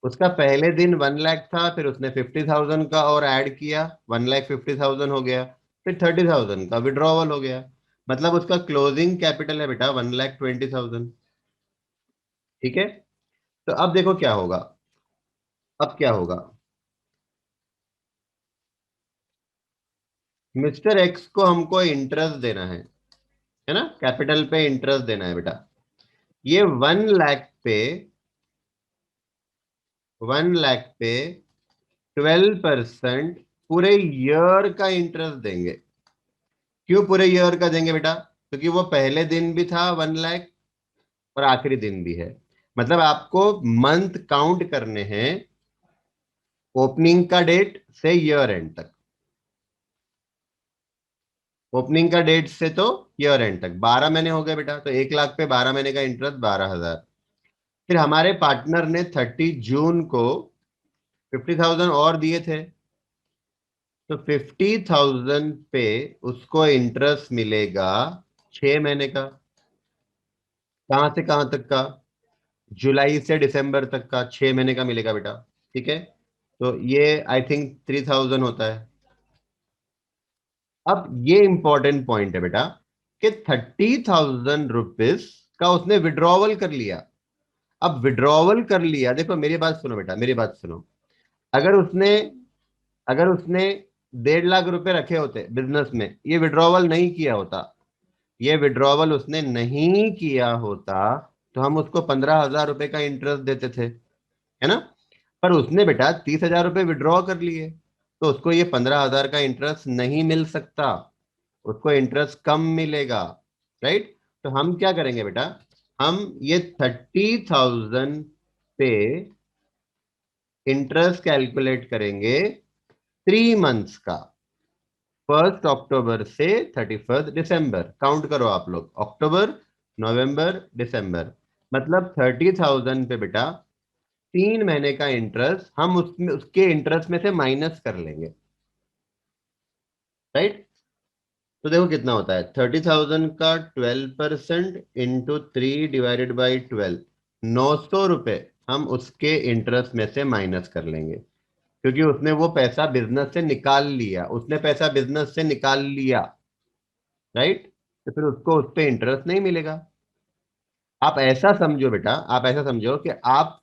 उसका पहले दिन 1 लाख था, फिर उसने 50,000 का और ऐड किया, 1,50,000 हो गया, फिर 30,000 का विड्रॉवल हो गया। मतलब उसका क्लोजिंग कैपिटल है बेटा 1,20,000। ठीक है। तो अब देखो क्या होगा। अब क्या होगा, मिस्टर एक्स को हमको इंटरेस्ट देना है ना, कैपिटल पे इंटरेस्ट देना है बेटा। ये 1 लाख पे, 1 लाख पे 12% पूरे ईयर का इंटरेस्ट देंगे। क्यों पूरे ईयर का देंगे बेटा? क्योंकि वो पहले दिन भी था 1 लाख और आखिरी दिन भी है। मतलब आपको मंथ काउंट करने हैं ओपनिंग का डेट से ईयर एंड तक। ओपनिंग का डेट से तो ईयर एंड तक 12 महीने हो गए बेटा। तो 1 लाख पे 12 महीने का इंटरेस्ट 12,000। फिर हमारे पार्टनर ने 30 जून को 50,000 और दिए थे, तो 50,000 पे उसको इंटरेस्ट मिलेगा 6 महीने का। कहां से कहां तक का? जुलाई से दिसंबर तक का 6 महीने का मिलेगा बेटा। ठीक है। तो ये आई थिंक 3,000 होता है। अब ये इंपॉर्टेंट पॉइंट है बेटा कि 30,000 रुपीज का उसने विड्रॉवल कर लिया। अब विड्रॉवल कर लिया, देखो मेरी बात सुनो बेटा, मेरी बात सुनो। अगर उसने अगर उसने 1.5 लाख रुपए रखे होते बिजनेस में, ये विड्रॉवल नहीं किया होता, ये विड्रॉवल उसने नहीं किया होता, तो हम उसको 15,000 रुपए का इंटरेस्ट देते थे, है ना। पर उसने बेटा 30,000 रुपए विड्रॉ कर लिए, तो उसको ये 15,000 का इंटरेस्ट नहीं मिल सकता, उसको इंटरेस्ट कम मिलेगा। राइट। तो हम क्या करेंगे बेटा, हम ये 30,000 पे इंटरेस्ट कैलकुलेट करेंगे 3 मंथ्स का। 1 अक्टूबर से 31 दिसंबर काउंट करो आप लोग, अक्टूबर, नवंबर, दिसंबर। मतलब 30,000 पे बेटा 3 महीने का इंटरेस्ट हम उसमें, उसके इंटरेस्ट में से माइनस कर लेंगे। राइट। तो देखो कितना होता है, 30,000 का 12% इंटू 3/12, 900 रुपए हम उसके इंटरेस्ट में से माइनस कर लेंगे, क्योंकि उसने वो पैसा बिजनेस से निकाल लिया, उसने पैसा बिजनेस से निकाल लिया। राइट। तो फिर उसको उस पर इंटरेस्ट नहीं मिलेगा। आप ऐसा समझो बेटा, आप ऐसा समझो कि आप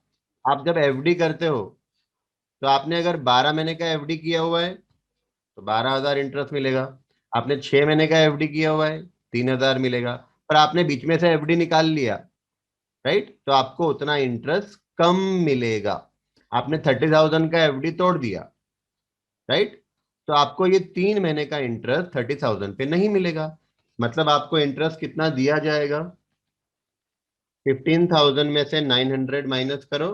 जब एफडी करते हो, तो आपने अगर 12 महीने का एफडी किया हुआ है तो 12,000 इंटरेस्ट मिलेगा। आपने 6 महीने का एफडी किया हुआ है, 3,000 मिलेगा। पर आपने बीच में से एफडी निकाल लिया, राइट, तो आपको उतना इंटरेस्ट कम मिलेगा। आपने 30,000 का एफडी तोड़ दिया, राइट, तो आपको ये 3 महीने का इंटरेस्ट 30,000 पे नहीं मिलेगा। मतलब आपको इंटरेस्ट कितना दिया जाएगा? 15,000 में से 900 माइनस करो,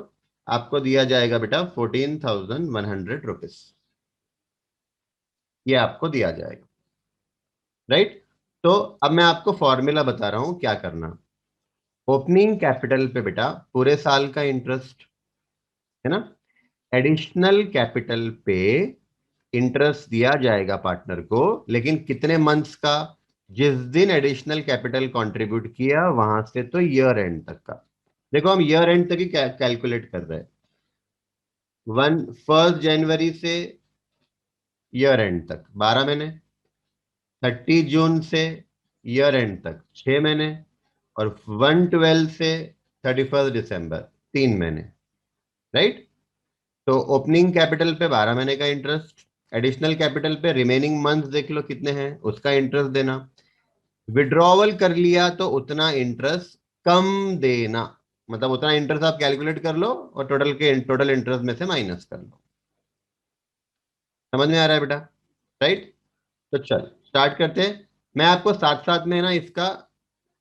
आपको दिया जाएगा बेटा 14,100 रुपीज। ये आपको दिया जाएगा। राइट। तो अब मैं आपको फॉर्मूला बता रहा हूं क्या करना। ओपनिंग कैपिटल पे बेटा पूरे साल का इंटरेस्ट, है ना। एडिशनल कैपिटल पे इंटरेस्ट दिया जाएगा पार्टनर को, लेकिन कितने मंथ्स का? जिस दिन एडिशनल कैपिटल कंट्रीब्यूट किया वहां से तो ईयर एंड तक का। देखो हम ईयर एंड तक ही कैलकुलेट कर रहे हैं। 1 जनवरी से ईयर एंड तक 12 महीने, 30 जून से ईयर एंड तक 6 महीने, और 1/12 से 31 दिसंबर 3 महीने। राइट। तो ओपनिंग कैपिटल पे 12 महीने का इंटरेस्ट, एडिशनल कैपिटल पे रिमेनिंग मंथ देख लो कितने हैं, उसका इंटरेस्ट देना। विड्रॉवल कर लिया तो उतना इंटरेस्ट कम देना। मतलब उतना इंटरेस्ट आप कैलकुलेट कर लो और टोटल इंटरेस्ट में से माइनस कर लो। समझ में आ रहा है बेटा? राइट। तो चल स्टार्ट करते हैं। मैं आपको साथ साथ में ना इसका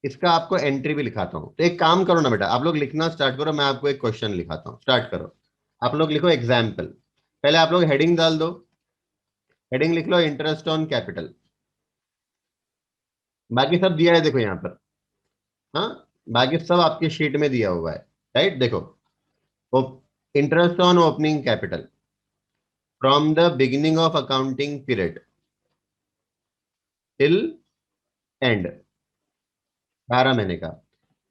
इसका आपको एंट्री भी लिखाता हूं। तो एक काम करो ना बेटा, आप लोग लिखना स्टार्ट करो, मैं आपको एक क्वेश्चन लिखाता हूं। स्टार्ट करो। आप लोग लिखो एग्जाम्पल। पहले आप लोग हेडिंग डाल दो। हेडिंग लिख लो इंटरेस्ट ऑन कैपिटल। बाकी सब दिया है देखो यहाँ पर। हाँ, बाकी सब आपके शीट में दिया हुआ है, राइट। देखो, interest on opening capital from the beginning of accounting period till end, 12 महीने का।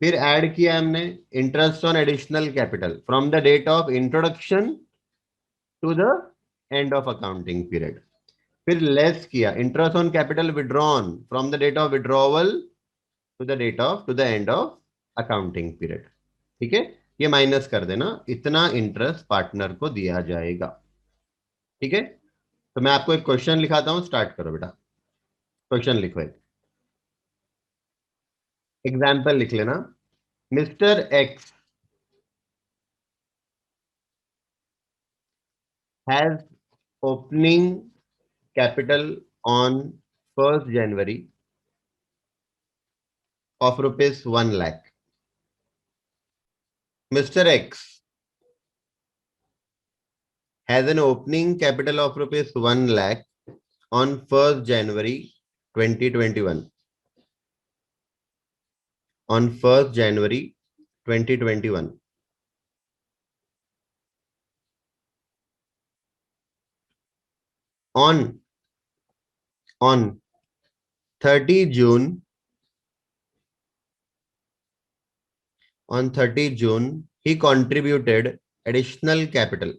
फिर ऐड किया हमने interest on additional capital from the date of introduction to the end of accounting period. फिर लेस किया interest on capital withdrawn from the date of withdrawal to the end of accounting period. ठीक है, ये माइनस कर देना, इतना इंटरेस्ट पार्टनर को दिया जाएगा। ठीक है, तो मैं आपको एक क्वेश्चन लिखाता हूं, स्टार्ट करो बेटा। क्वेश्चन लिखो, एक एग्जाम्पल लिख लेना। Mister x has opening capital on 1st January of rupees 1 lakh. Mr. X has an opening capital of rupees 1 lakh on 1st January 2021. On 1st January 2021. On 30 June, he contributed additional capital.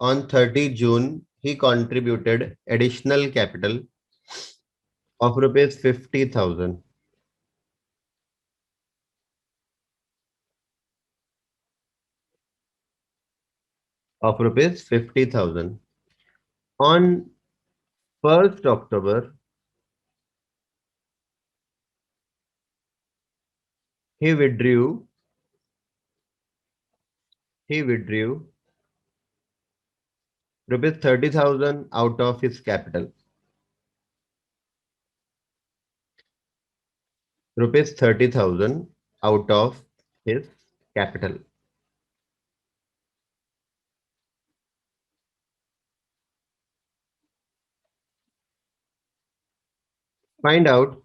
On 30 June, he contributed additional capital of rupees 50,000. Of rupees 50,000. On 1st October, he withdrew rupees 30,000 out of his capital. Rupees 30,000 out of his capital. Find out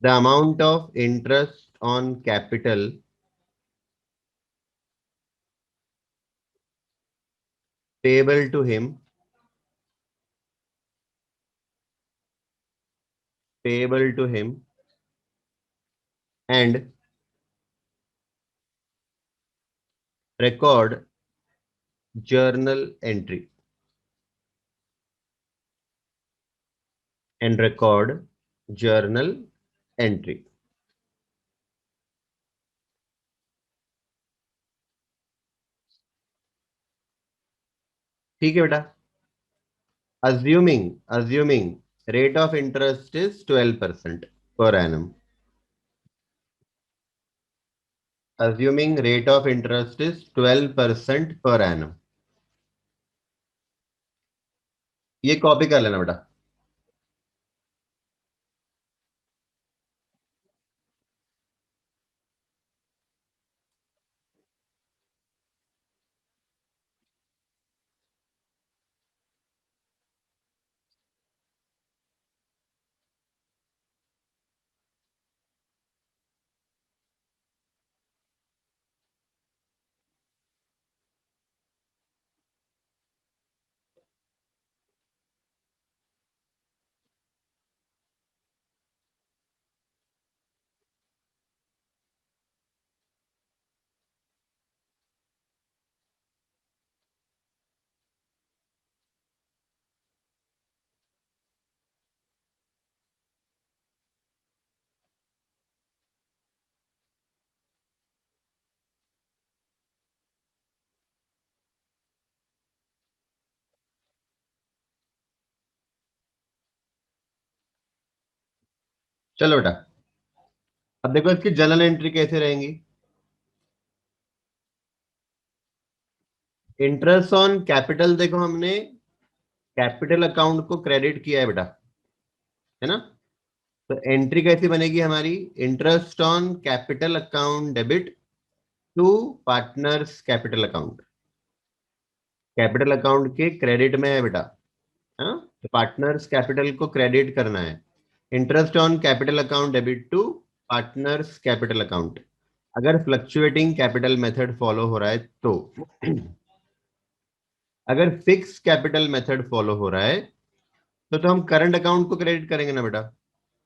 the amount of interest on capital payable to him and record journal entry. ठीक है बेटा। assuming rate of interest is 12% per annum. Assuming rate of interest is 12% per annum. ये कॉपी कर लेना बेटा। चलो बेटा, अब देखो इसकी जर्नल एंट्री कैसे रहेंगी। इंटरेस्ट ऑन कैपिटल, देखो हमने कैपिटल अकाउंट को क्रेडिट किया है बेटा, है ना। तो एंट्री कैसी बनेगी हमारी, interest on capital account debit to partners capital account. Capital account के क्रेडिट में है बेटा, हाँ। तो पार्टनर्स कैपिटल को क्रेडिट करना है। Interest on capital account debit to partners capital account, अगर फ्लक्चुएटिंग कैपिटल मेथड फॉलो हो रहा है तो। अगर फिक्स कैपिटल मेथड फॉलो हो रहा है तो हम करंट अकाउंट को क्रेडिट करेंगे ना बेटा।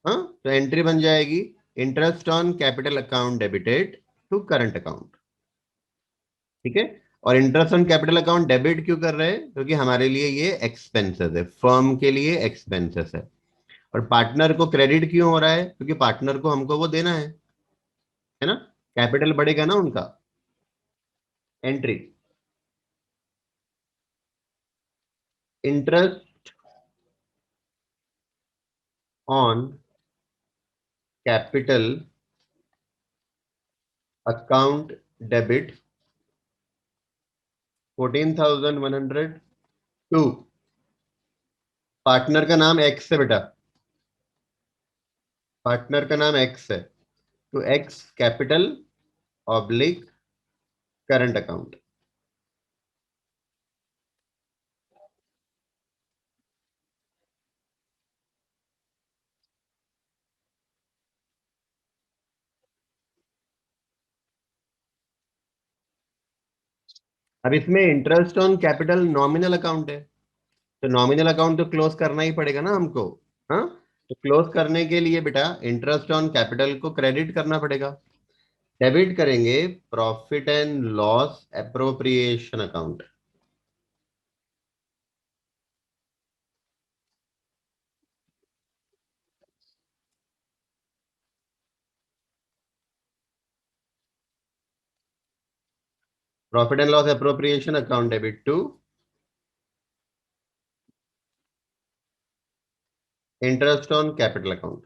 हाँ, तो एंट्री बन जाएगी interest on capital account debited to current account. ठीक है, और interest on capital account debit क्यों कर रहे हैं? क्योंकि हमारे लिए ये एक्सपेंसेस है, फर्म के लिए एक्सपेंसेस है। और पार्टनर को क्रेडिट क्यों हो रहा है? क्योंकि पार्टनर को हमको वो देना है ना, कैपिटल बढ़ेगा ना उनका। Entry interest on capital account debit 14,102। Partner का नाम एक्स है बेटा, पार्टनर का नाम एक्स है, तो x capital oblique current account. अब इसमें interest on capital nominal account है, तो नॉमिनल अकाउंट तो क्लोज करना ही पड़ेगा ना हमको। हाँ, तो क्लोज करने के लिए बेटा इंटरेस्ट ऑन कैपिटल को क्रेडिट करना पड़ेगा। डेबिट करेंगे profit and loss appropriation account. Profit and loss appropriation account debit to interest on capital account.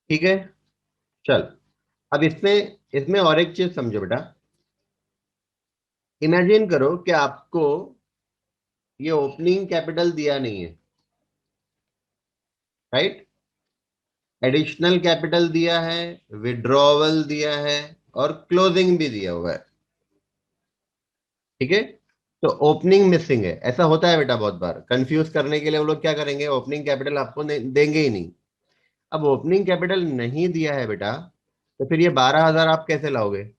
ठीक है, चल। अब इसमें इसमें और एक चीज समझो बेटा। इमेजिन करो कि आपको ये ओपनिंग कैपिटल दिया नहीं है, राइट? एडिशनल कैपिटल दिया है, विड्रॉवल दिया है, और क्लोजिंग भी दिया हुआ है। ठीक है, तो ओपनिंग मिसिंग है। ऐसा होता है बेटा, बहुत बार कंफ्यूज करने के लिए वो लोग क्या करेंगे, ओपनिंग कैपिटल आपको देंगे ही नहीं। अब ओपनिंग कैपिटल नहीं दिया है बेटा, तो फिर ये 12,000 आप कैसे लाओगे?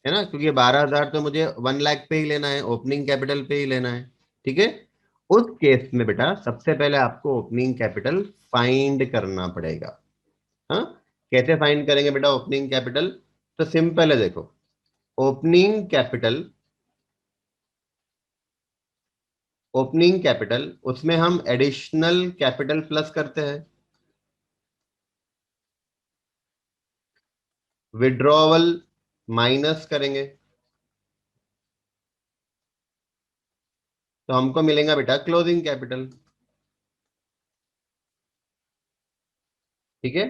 है ना, क्योंकि 12,000 तो मुझे 1 लाख पे ही लेना है, ओपनिंग कैपिटल पे ही लेना है। ठीक है, उस केस में बेटा सबसे पहले आपको ओपनिंग कैपिटल फाइंड करना पड़ेगा। हाँ, कैसे फाइंड करेंगे बेटा ओपनिंग कैपिटल? तो सिंपल है, देखो। ओपनिंग कैपिटल, ओपनिंग कैपिटल उसमें हम एडिशनल कैपिटल प्लस करते हैं, विड्रॉवल माइनस करेंगे, तो हमको मिलेगा बेटा क्लोजिंग कैपिटल। ठीक है,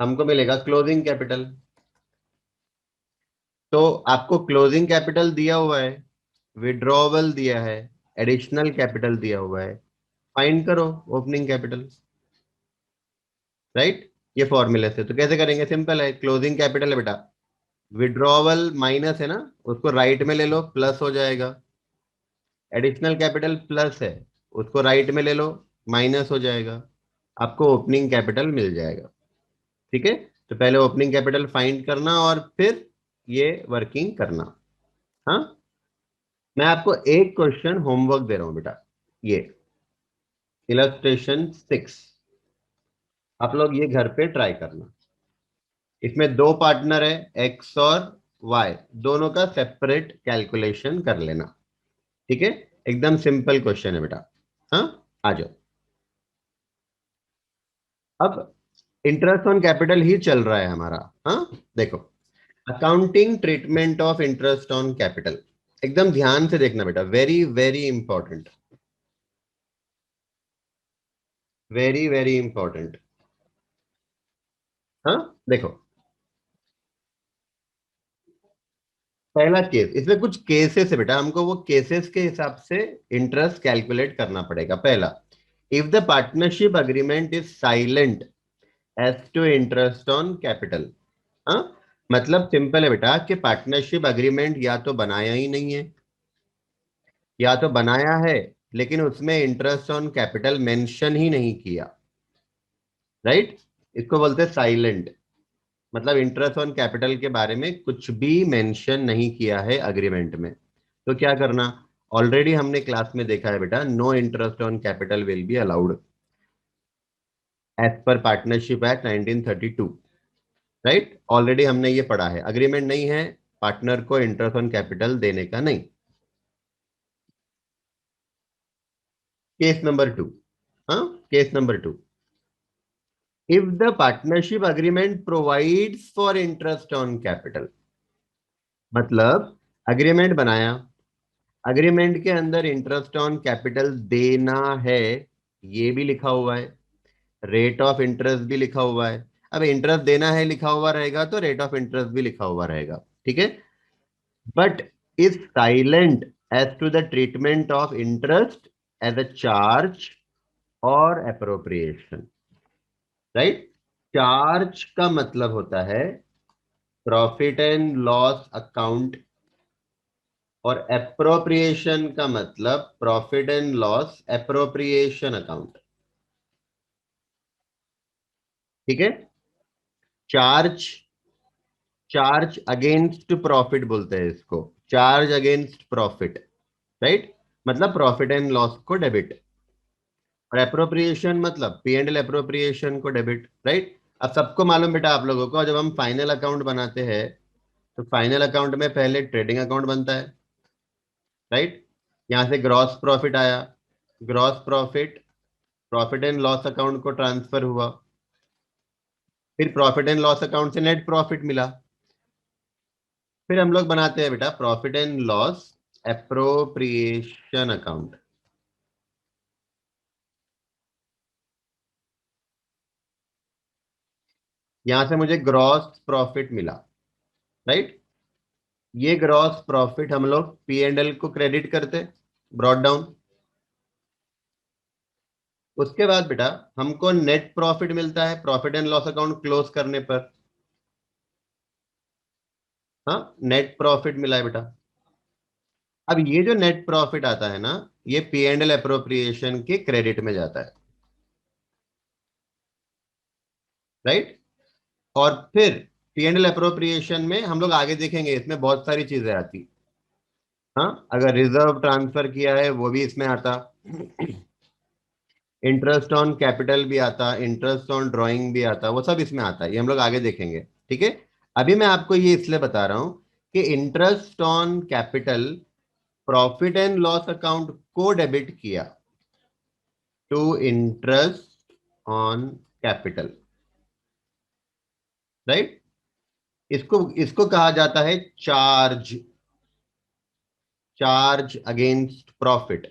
हमको मिलेगा क्लोजिंग कैपिटल। तो आपको क्लोजिंग कैपिटल दिया हुआ है, विड्रॉवल दिया है, एडिशनल कैपिटल दिया हुआ है, फाइंड करो ओपनिंग कैपिटल। राइट, ये फॉर्मूले से तो कैसे करेंगे? सिंपल है, क्लोजिंग कैपिटल है बेटा, विड्रॉवल माइनस है ना, उसको राइट में ले लो, प्लस हो जाएगा। एडिशनल कैपिटल प्लस है, उसको राइट में ले लो, माइनस हो जाएगा। आपको ओपनिंग कैपिटल मिल जाएगा। ठीक है, तो पहले ओपनिंग कैपिटल फाइंड करना और फिर ये वर्किंग करना। हाँ, मैं आपको एक क्वेश्चन होमवर्क दे रहा हूं बेटा, ये इलस्ट्रेशन 6, आप लोग ये घर पे ट्राई करना। इसमें दो पार्टनर है, एक्स और वाई, दोनों का सेपरेट कैलकुलेशन कर लेना। ठीक है, एकदम सिंपल क्वेश्चन है बेटा। हाँ, आ जाओ। अब इंटरेस्ट ऑन कैपिटल ही चल रहा है हमारा। हाँ, देखो, accounting treatment of interest on capital, एकदम ध्यान से देखना बेटा, very very important, very very important. हाँ, देखो, पहला केस, इसमें कुछ केसेस है बेटा, हमको वो केसेस के हिसाब से इंटरेस्ट कैलकुलेट करना पड़ेगा। पहला, if the partnership agreement is silent as to interest on capital. हाँ, मतलब सिंपल है बेटा कि पार्टनरशिप अग्रीमेंट या तो बनाया ही नहीं है, या तो बनाया है लेकिन उसमें इंटरेस्ट ऑन कैपिटल मेंशन ही नहीं किया, राइट। इसको बोलते हैं साइलेंट, मतलब इंटरेस्ट ऑन कैपिटल के बारे में कुछ भी मेंशन नहीं किया है अग्रीमेंट में। तो क्या करना, ऑलरेडी हमने क्लास में देखा है बेटा, no interest on capital will be allowed as per partnership act 1932, right. Already हमने ये पढ़ा है, अग्रीमेंट नहीं है, पार्टनर को इंटरेस्ट ऑन कैपिटल देने का नहीं। केस नंबर 2, हाँ, case number 2, if the partnership agreement provides for interest on capital, मतलब अग्रीमेंट बनाया, अग्रीमेंट के अंदर इंटरेस्ट ऑन कैपिटल देना है, ये भी लिखा हुआ है, रेट ऑफ इंटरेस्ट भी लिखा हुआ है। अब इंटरेस्ट देना है लिखा हुआ रहेगा तो रेट ऑफ इंटरेस्ट भी लिखा हुआ रहेगा, ठीक है, but is silent as to the treatment of interest as a charge और अप्रोप्रिएशन, राइट। चार्ज का मतलब होता है प्रॉफिट एंड लॉस अकाउंट, और एप्रोप्रिएशन का मतलब profit and loss appropriation account, ठीक है। चार्ज, चार्ज अगेंस्ट प्रॉफिट बोलते हैं इसको, चार्ज अगेंस्ट प्रॉफिट, राइट, मतलब प्रॉफिट एंड लॉस को डेबिट, और एप्रोप्रिएशन मतलब पी एंड एल एप्रोप्रिएशन को डेबिट, राइट। अब सबको मालूम बेटा आप लोगों को, जब हम फाइनल अकाउंट बनाते हैं तो फाइनल अकाउंट में पहले ट्रेडिंग अकाउंट बनता है, राइट। यहां से ग्रॉस प्रॉफिट आया, gross profit profit and loss account को ट्रांसफर हुआ, फिर प्रॉफिट एंड लॉस अकाउंट से नेट प्रॉफिट मिला, फिर हम लोग बनाते हैं बेटा profit and loss appropriation account. यहां से मुझे ग्रॉस प्रॉफिट मिला, राइट। ये ग्रॉस प्रॉफिट हम लोग पी एंड एल को क्रेडिट करते, ब्रॉट डाउन। उसके बाद बेटा हमको नेट प्रॉफिट मिलता है profit and loss account close करने पर, हाँ, नेट प्रॉफिट मिला है बेटा। अब ये जो नेट प्रॉफिट आता है ना, ये पी एंड एल एप्रोप्रिएशन के क्रेडिट में जाता है, राइट। और फिर पी एंड एल एप्रोप्रिएशन में हम लोग आगे देखेंगे, इसमें बहुत सारी चीजें आती, हाँ, अगर रिजर्व ट्रांसफर किया है वो भी इसमें आता, इंटरेस्ट ऑन कैपिटल भी आता, इंटरेस्ट ऑन ड्राइंग भी आता, वो सब इसमें आता है, ये हम लोग आगे देखेंगे, ठीक है। अभी मैं आपको ये इसलिए बता रहा हूं कि interest on capital profit and loss account को डेबिट किया to interest on capital, right. इसको इसको कहा जाता है charge, charge against profit,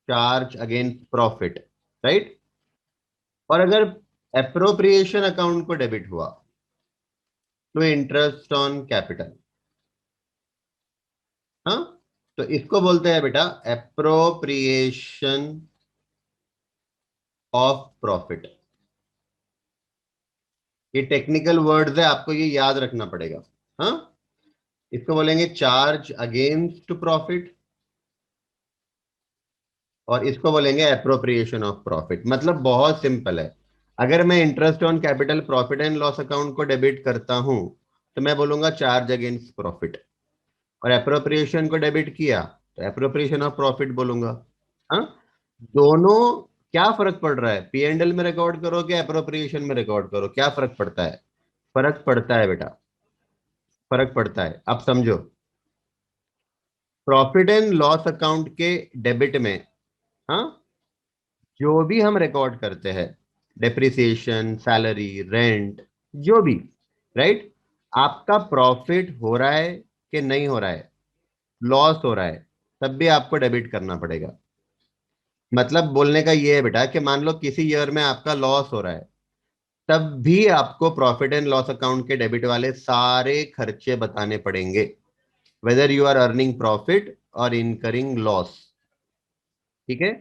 charge against profit, right. और अगर एप्रोप्रिएशन अकाउंट को डेबिट हुआ तो इंटरेस्ट ऑन कैपिटल, हाँ, तो इसको बोलते हैं बेटा एप्रोप्रिएशन ऑफ प्रॉफिट। ये टेक्निकल वर्ड्स है, आपको ये याद रखना पड़ेगा, हाँ। इसको बोलेंगे चार्ज अगेंस्ट प्रॉफिट, और इसको बोलेंगे एप्रोप्रिएशन ऑफ प्रॉफिट। मतलब बहुत सिंपल है, अगर मैं interest on capital profit and loss account को डेबिट करता हूं तो मैं बोलूंगा चार्ज अगेंस्ट प्रॉफिट, और एप्रोप्रिएशन को डेबिट किया तो एप्रोप्रिएशन ऑफ प्रॉफिट बोलूंगा, हाँ। दोनों क्या फर्क पड़ रहा है, पी एंड एल में रिकॉर्ड करो कि एप्रोप्रिएशन में रिकॉर्ड करो, क्या फर्क पड़ता है? फर्क पड़ता है बेटा, फर्क पड़ता है। अब समझो, प्रॉफिट एंड लॉस अकाउंट के डेबिट में, हाँ, जो भी हम रिकॉर्ड करते हैं, डेप्रिसिएशन, सैलरी, रेंट, जो भी, राइट, आपका प्रॉफिट हो रहा है कि नहीं हो रहा है, लॉस हो रहा है, तब भी आपको डेबिट करना पड़ेगा। मतलब बोलने का ये है बेटा कि मान लो किसी ईयर में आपका लॉस हो रहा है, तब भी आपको प्रॉफिट एंड लॉस अकाउंट के डेबिट वाले सारे खर्चे बताने पड़ेंगे, whether you are earning profit और इनकरिंग लॉस, ठीक है।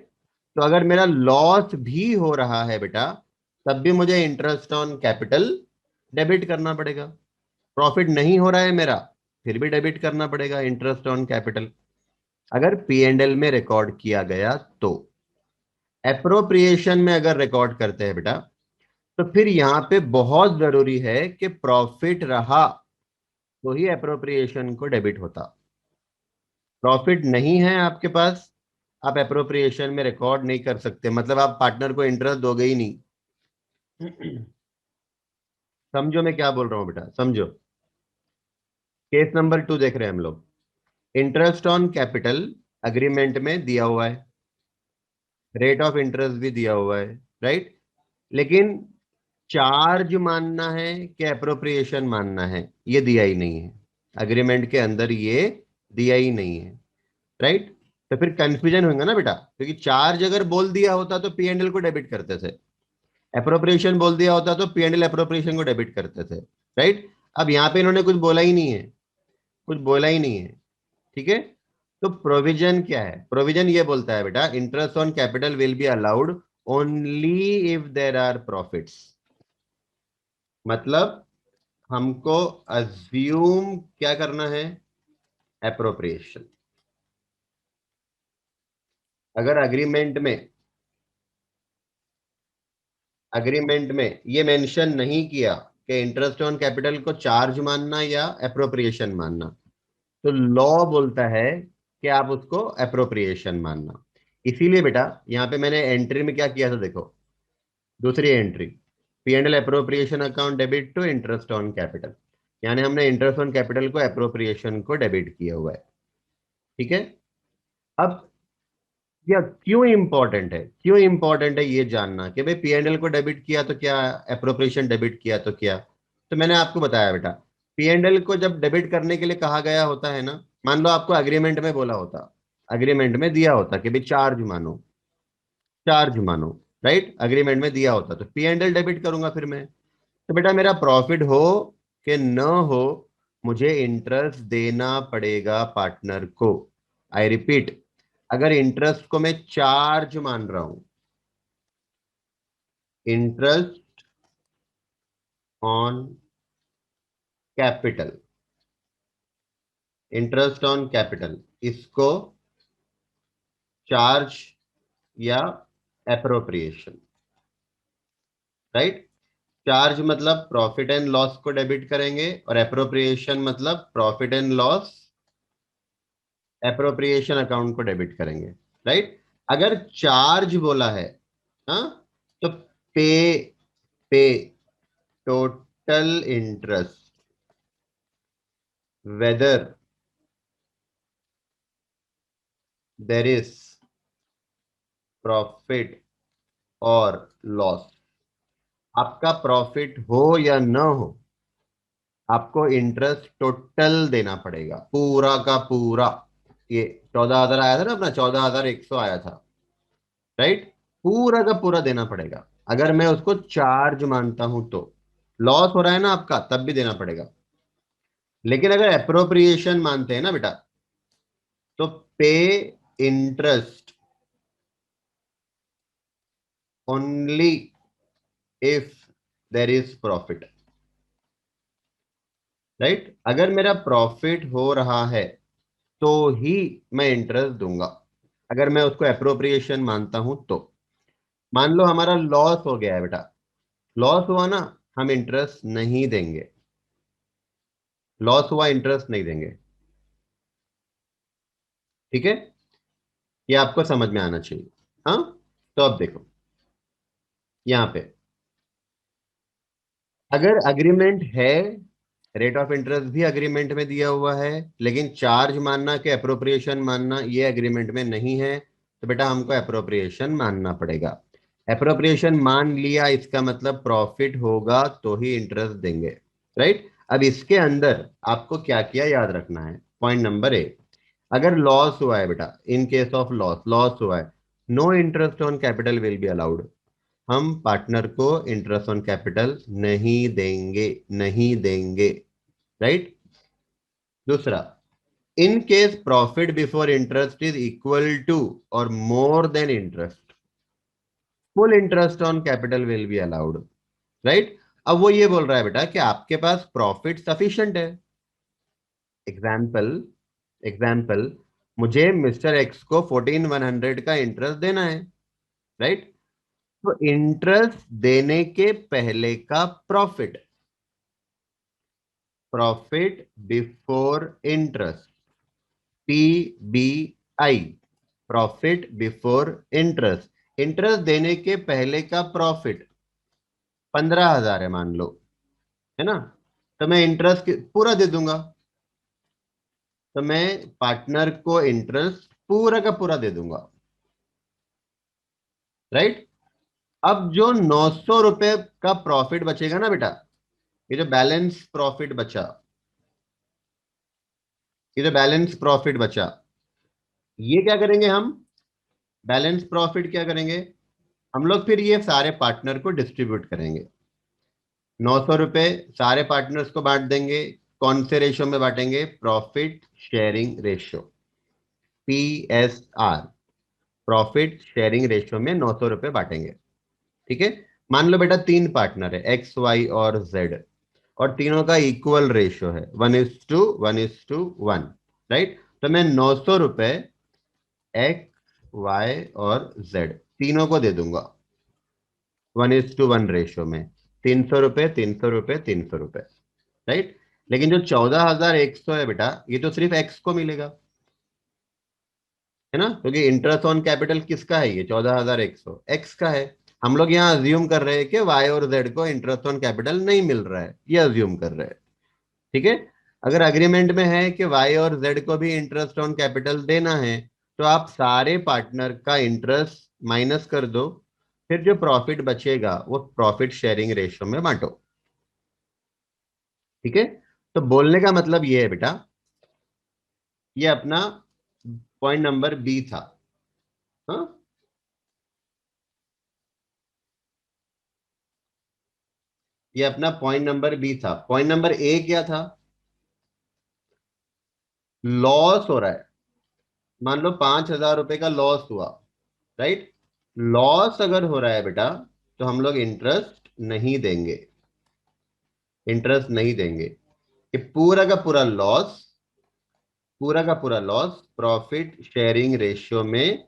तो अगर मेरा लॉस भी हो रहा है बेटा, तब भी मुझे इंटरेस्ट ऑन कैपिटल डेबिट करना पड़ेगा। प्रॉफिट नहीं हो रहा है मेरा, फिर भी डेबिट करना पड़ेगा इंटरेस्ट ऑन कैपिटल, अगर P&L में रिकॉर्ड किया गया तो। एप्रोप्रिएशन में अगर रिकॉर्ड करते हैं बेटा, तो फिर यहां पे बहुत जरूरी है कि प्रॉफिट रहा तो ही एप्रोप्रिएशन को डेबिट होता। प्रॉफिट नहीं है आपके पास, आप एप्रोप्रिएशन में रिकॉर्ड नहीं कर सकते, मतलब आप पार्टनर को इंटरेस्ट दोगे ही नहीं। समझो मैं क्या बोल रहा हूं बेटा, समझो। केस नंबर 2 देख रहे हैं हम लोग। इंटरेस्ट ऑन कैपिटल अग्रीमेंट में दिया हुआ है, रेट ऑफ इंटरेस्ट भी दिया हुआ है, राइट। लेकिन चार्ज मानना है कि एप्रोप्रिएशन मानना है, ये दिया ही नहीं है अग्रीमेंट के अंदर, ये दिया ही नहीं है, राइट। तो फिर कंफ्यूजन होगा ना बेटा, क्योंकि चार्ज अगर बोल दिया होता तो P&L को डेबिट करते थे, एप्रोप्रिएशन बोल दिया होता तो P&L एप्रोप्रिएशन को डेबिट करते थे, राइट। अब यहां पे इन्होंने कुछ बोला ही नहीं है, कुछ बोला ही नहीं है, ठीक है। तो प्रोविजन क्या है? प्रोविजन ये बोलता है बेटा, interest on capital will be allowed only if there are profits. मतलब हमको अज्यूम क्या करना है? एप्रोप्रिएशन। अगर अग्रीमेंट में ये मेंशन नहीं किया कि इंटरेस्ट ऑन कैपिटल को चार्ज मानना या एप्रोप्रिएशन मानना, तो लॉ बोलता है कि आप उसको एप्रोप्रिएशन मानना। इसीलिए बेटा यहां पे मैंने एंट्री में क्या किया था, देखो, दूसरी entry, P&L appropriation account debit to interest on capital, यानी हमने इंटरेस्ट ऑन कैपिटल को एप्रोप्रिएशन को डेबिट किया हुआ है, ठीक है। अब या क्यों इंपॉर्टेंट है, क्यों इंपॉर्टेंट है ये जानना कि भाई P&L को डेबिट किया तो क्या, एप्रोप्रिएशन डेबिट किया तो क्या। तो मैंने आपको बताया बेटा, P&L को जब डेबिट करने के लिए कहा गया होता है ना, मान लो आपको अग्रीमेंट में बोला होता, अग्रीमेंट में दिया होता कि भाई चार्ज मानो, चार्ज मानो, राइट, अग्रीमेंट में दिया होता, तो P&L डेबिट करूंगा फिर मैं। तो बेटा मेरा प्रॉफिट हो कि न हो, मुझे इंटरेस्ट देना पड़ेगा पार्टनर को। आई रिपीट, अगर इंटरेस्ट को मैं चार्ज मान रहा हूं, interest on capital, interest on capital, इसको चार्ज या एप्रोप्रिएशन, राइट। चार्ज मतलब प्रॉफिट एंड लॉस को डेबिट करेंगे, और एप्रोप्रिएशन मतलब profit and loss appropriation account को डेबिट करेंगे, राइट। अगर चार्ज बोला है, हाँ, तो पे पे total interest whether there is profit और लॉस। आपका प्रॉफिट हो या न हो, आपको इंटरेस्ट टोटल देना पड़ेगा, पूरा का पूरा। ये 14,000 आया था ना अपना, 14,100 आया था, राइट, पूरा का पूरा देना पड़ेगा। अगर मैं उसको चार्ज मानता हूं तो, लॉस हो रहा है ना आपका, तब भी देना पड़ेगा। लेकिन अगर एप्रोप्रिएशन मानते हैं ना बेटा, तो पे interest only if there is profit, right. अगर मेरा प्रॉफिट हो रहा है तो ही मैं इंटरेस्ट दूंगा, अगर मैं उसको एप्रोप्रिएशन मानता हूं तो। मान लो हमारा लॉस हो गया है बेटा, लॉस हुआ ना, हम इंटरेस्ट नहीं देंगे, लॉस हुआ इंटरेस्ट नहीं देंगे, ठीक है। ये आपको समझ में आना चाहिए, हाँ। तो अब देखो यहां पे, अगर अग्रीमेंट है, रेट ऑफ इंटरेस्ट भी अग्रीमेंट में दिया हुआ है, लेकिन चार्ज मानना कि एप्रोप्रिएशन मानना ये अग्रीमेंट में नहीं है, तो बेटा हमको एप्रोप्रिएशन मानना पड़ेगा। एप्रोप्रिएशन मान लिया, इसका मतलब प्रॉफिट होगा तो ही इंटरेस्ट देंगे, राइट। अब इसके अंदर आपको क्या क्या याद रखना है, पॉइंट नंबर ए, अगर लॉस हुआ है बेटा, in case of loss, loss हुआ है, no interest on capital will be allowed, हम पार्टनर को इंटरेस्ट ऑन कैपिटल नहीं देंगे, नहीं देंगे, राइट। दूसरा, in case profit before interest is equal to और more than interest, full interest on capital will be allowed, right. अब वो ये बोल रहा है बेटा कि आपके पास प्रॉफिट सफिशिएंट है। एग्जाम्पल एग्जाम्पल मुझे मिस्टर एक्स को 14,100 का इंटरेस्ट देना है, राइट। तो इंटरेस्ट देने के पहले का profit, profit before interest, PBI, profit before interest, interest देने के पहले का प्रॉफिट 15,000 है मान लो, है ना। तो मैं इंटरेस्ट पूरा दे दूंगा, तो मैं पार्टनर को इंटरेस्ट पूरा का पूरा दे दूंगा, राइट। अब जो 900 रुपए का प्रॉफिट बचेगा ना बेटा, ये जो बैलेंस प्रॉफिट बचा, ये जो बैलेंस प्रॉफिट बचा, ये क्या करेंगे हम, बैलेंस प्रॉफिट क्या करेंगे हम लोग, फिर ये सारे पार्टनर को डिस्ट्रीब्यूट करेंगे। 900 रुपए सारे पार्टनर्स को बांट देंगे। कौन से रेशियो में बांटेंगे, profit sharing ratio, PSR, profit sharing ratio में 900 रुपए बांटेंगे, ठीक है। मान लो बेटा 3 पार्टनर है, एक्स वाई और जेड, और तीनों का इक्वल रेशियो है 1:1:1, राइट। तो मैं 900 रुपए एक्स वाई और जेड तीनों को दे दूंगा 1:1 रेशियो में, 300 रुपए 300 रुपए 300 रुपए, राइट। लेकिन जो 14,100 है बेटा, ये तो सिर्फ एक्स को मिलेगा, है ना, क्योंकि इंटरेस्ट ऑन कैपिटल किसका है, ये 14,100 एक्स का है। हम लोग यहाँ अज्यूम कर रहे हैं कि वाई और जेड को इंटरेस्ट ऑन कैपिटल नहीं मिल रहा है, ये अज्यूम कर रहे हैं, ठीक है। अगर अग्रीमेंट में है कि वाई और जेड को भी इंटरेस्ट ऑन कैपिटल देना है, तो आप सारे पार्टनर का इंटरेस्ट माइनस कर दो, फिर जो प्रॉफिट बचेगा वो प्रॉफिट शेयरिंग रेशियो में बांटो, ठीक है। तो बोलने का मतलब ये है बेटा, ये अपना पॉइंट नंबर बी था, हाँ। ये अपना पॉइंट नंबर बी था। पॉइंट नंबर ए क्या था, लॉस हो रहा है, मान लो 5,000 रुपए का लॉस हुआ, राइट। लॉस अगर हो रहा है बेटा, तो हम लोग इंटरेस्ट नहीं देंगे, इंटरेस्ट नहीं देंगे। ये पूरा का पूरा लॉस, पूरा का पूरा लॉस प्रॉफिट शेयरिंग रेशियो में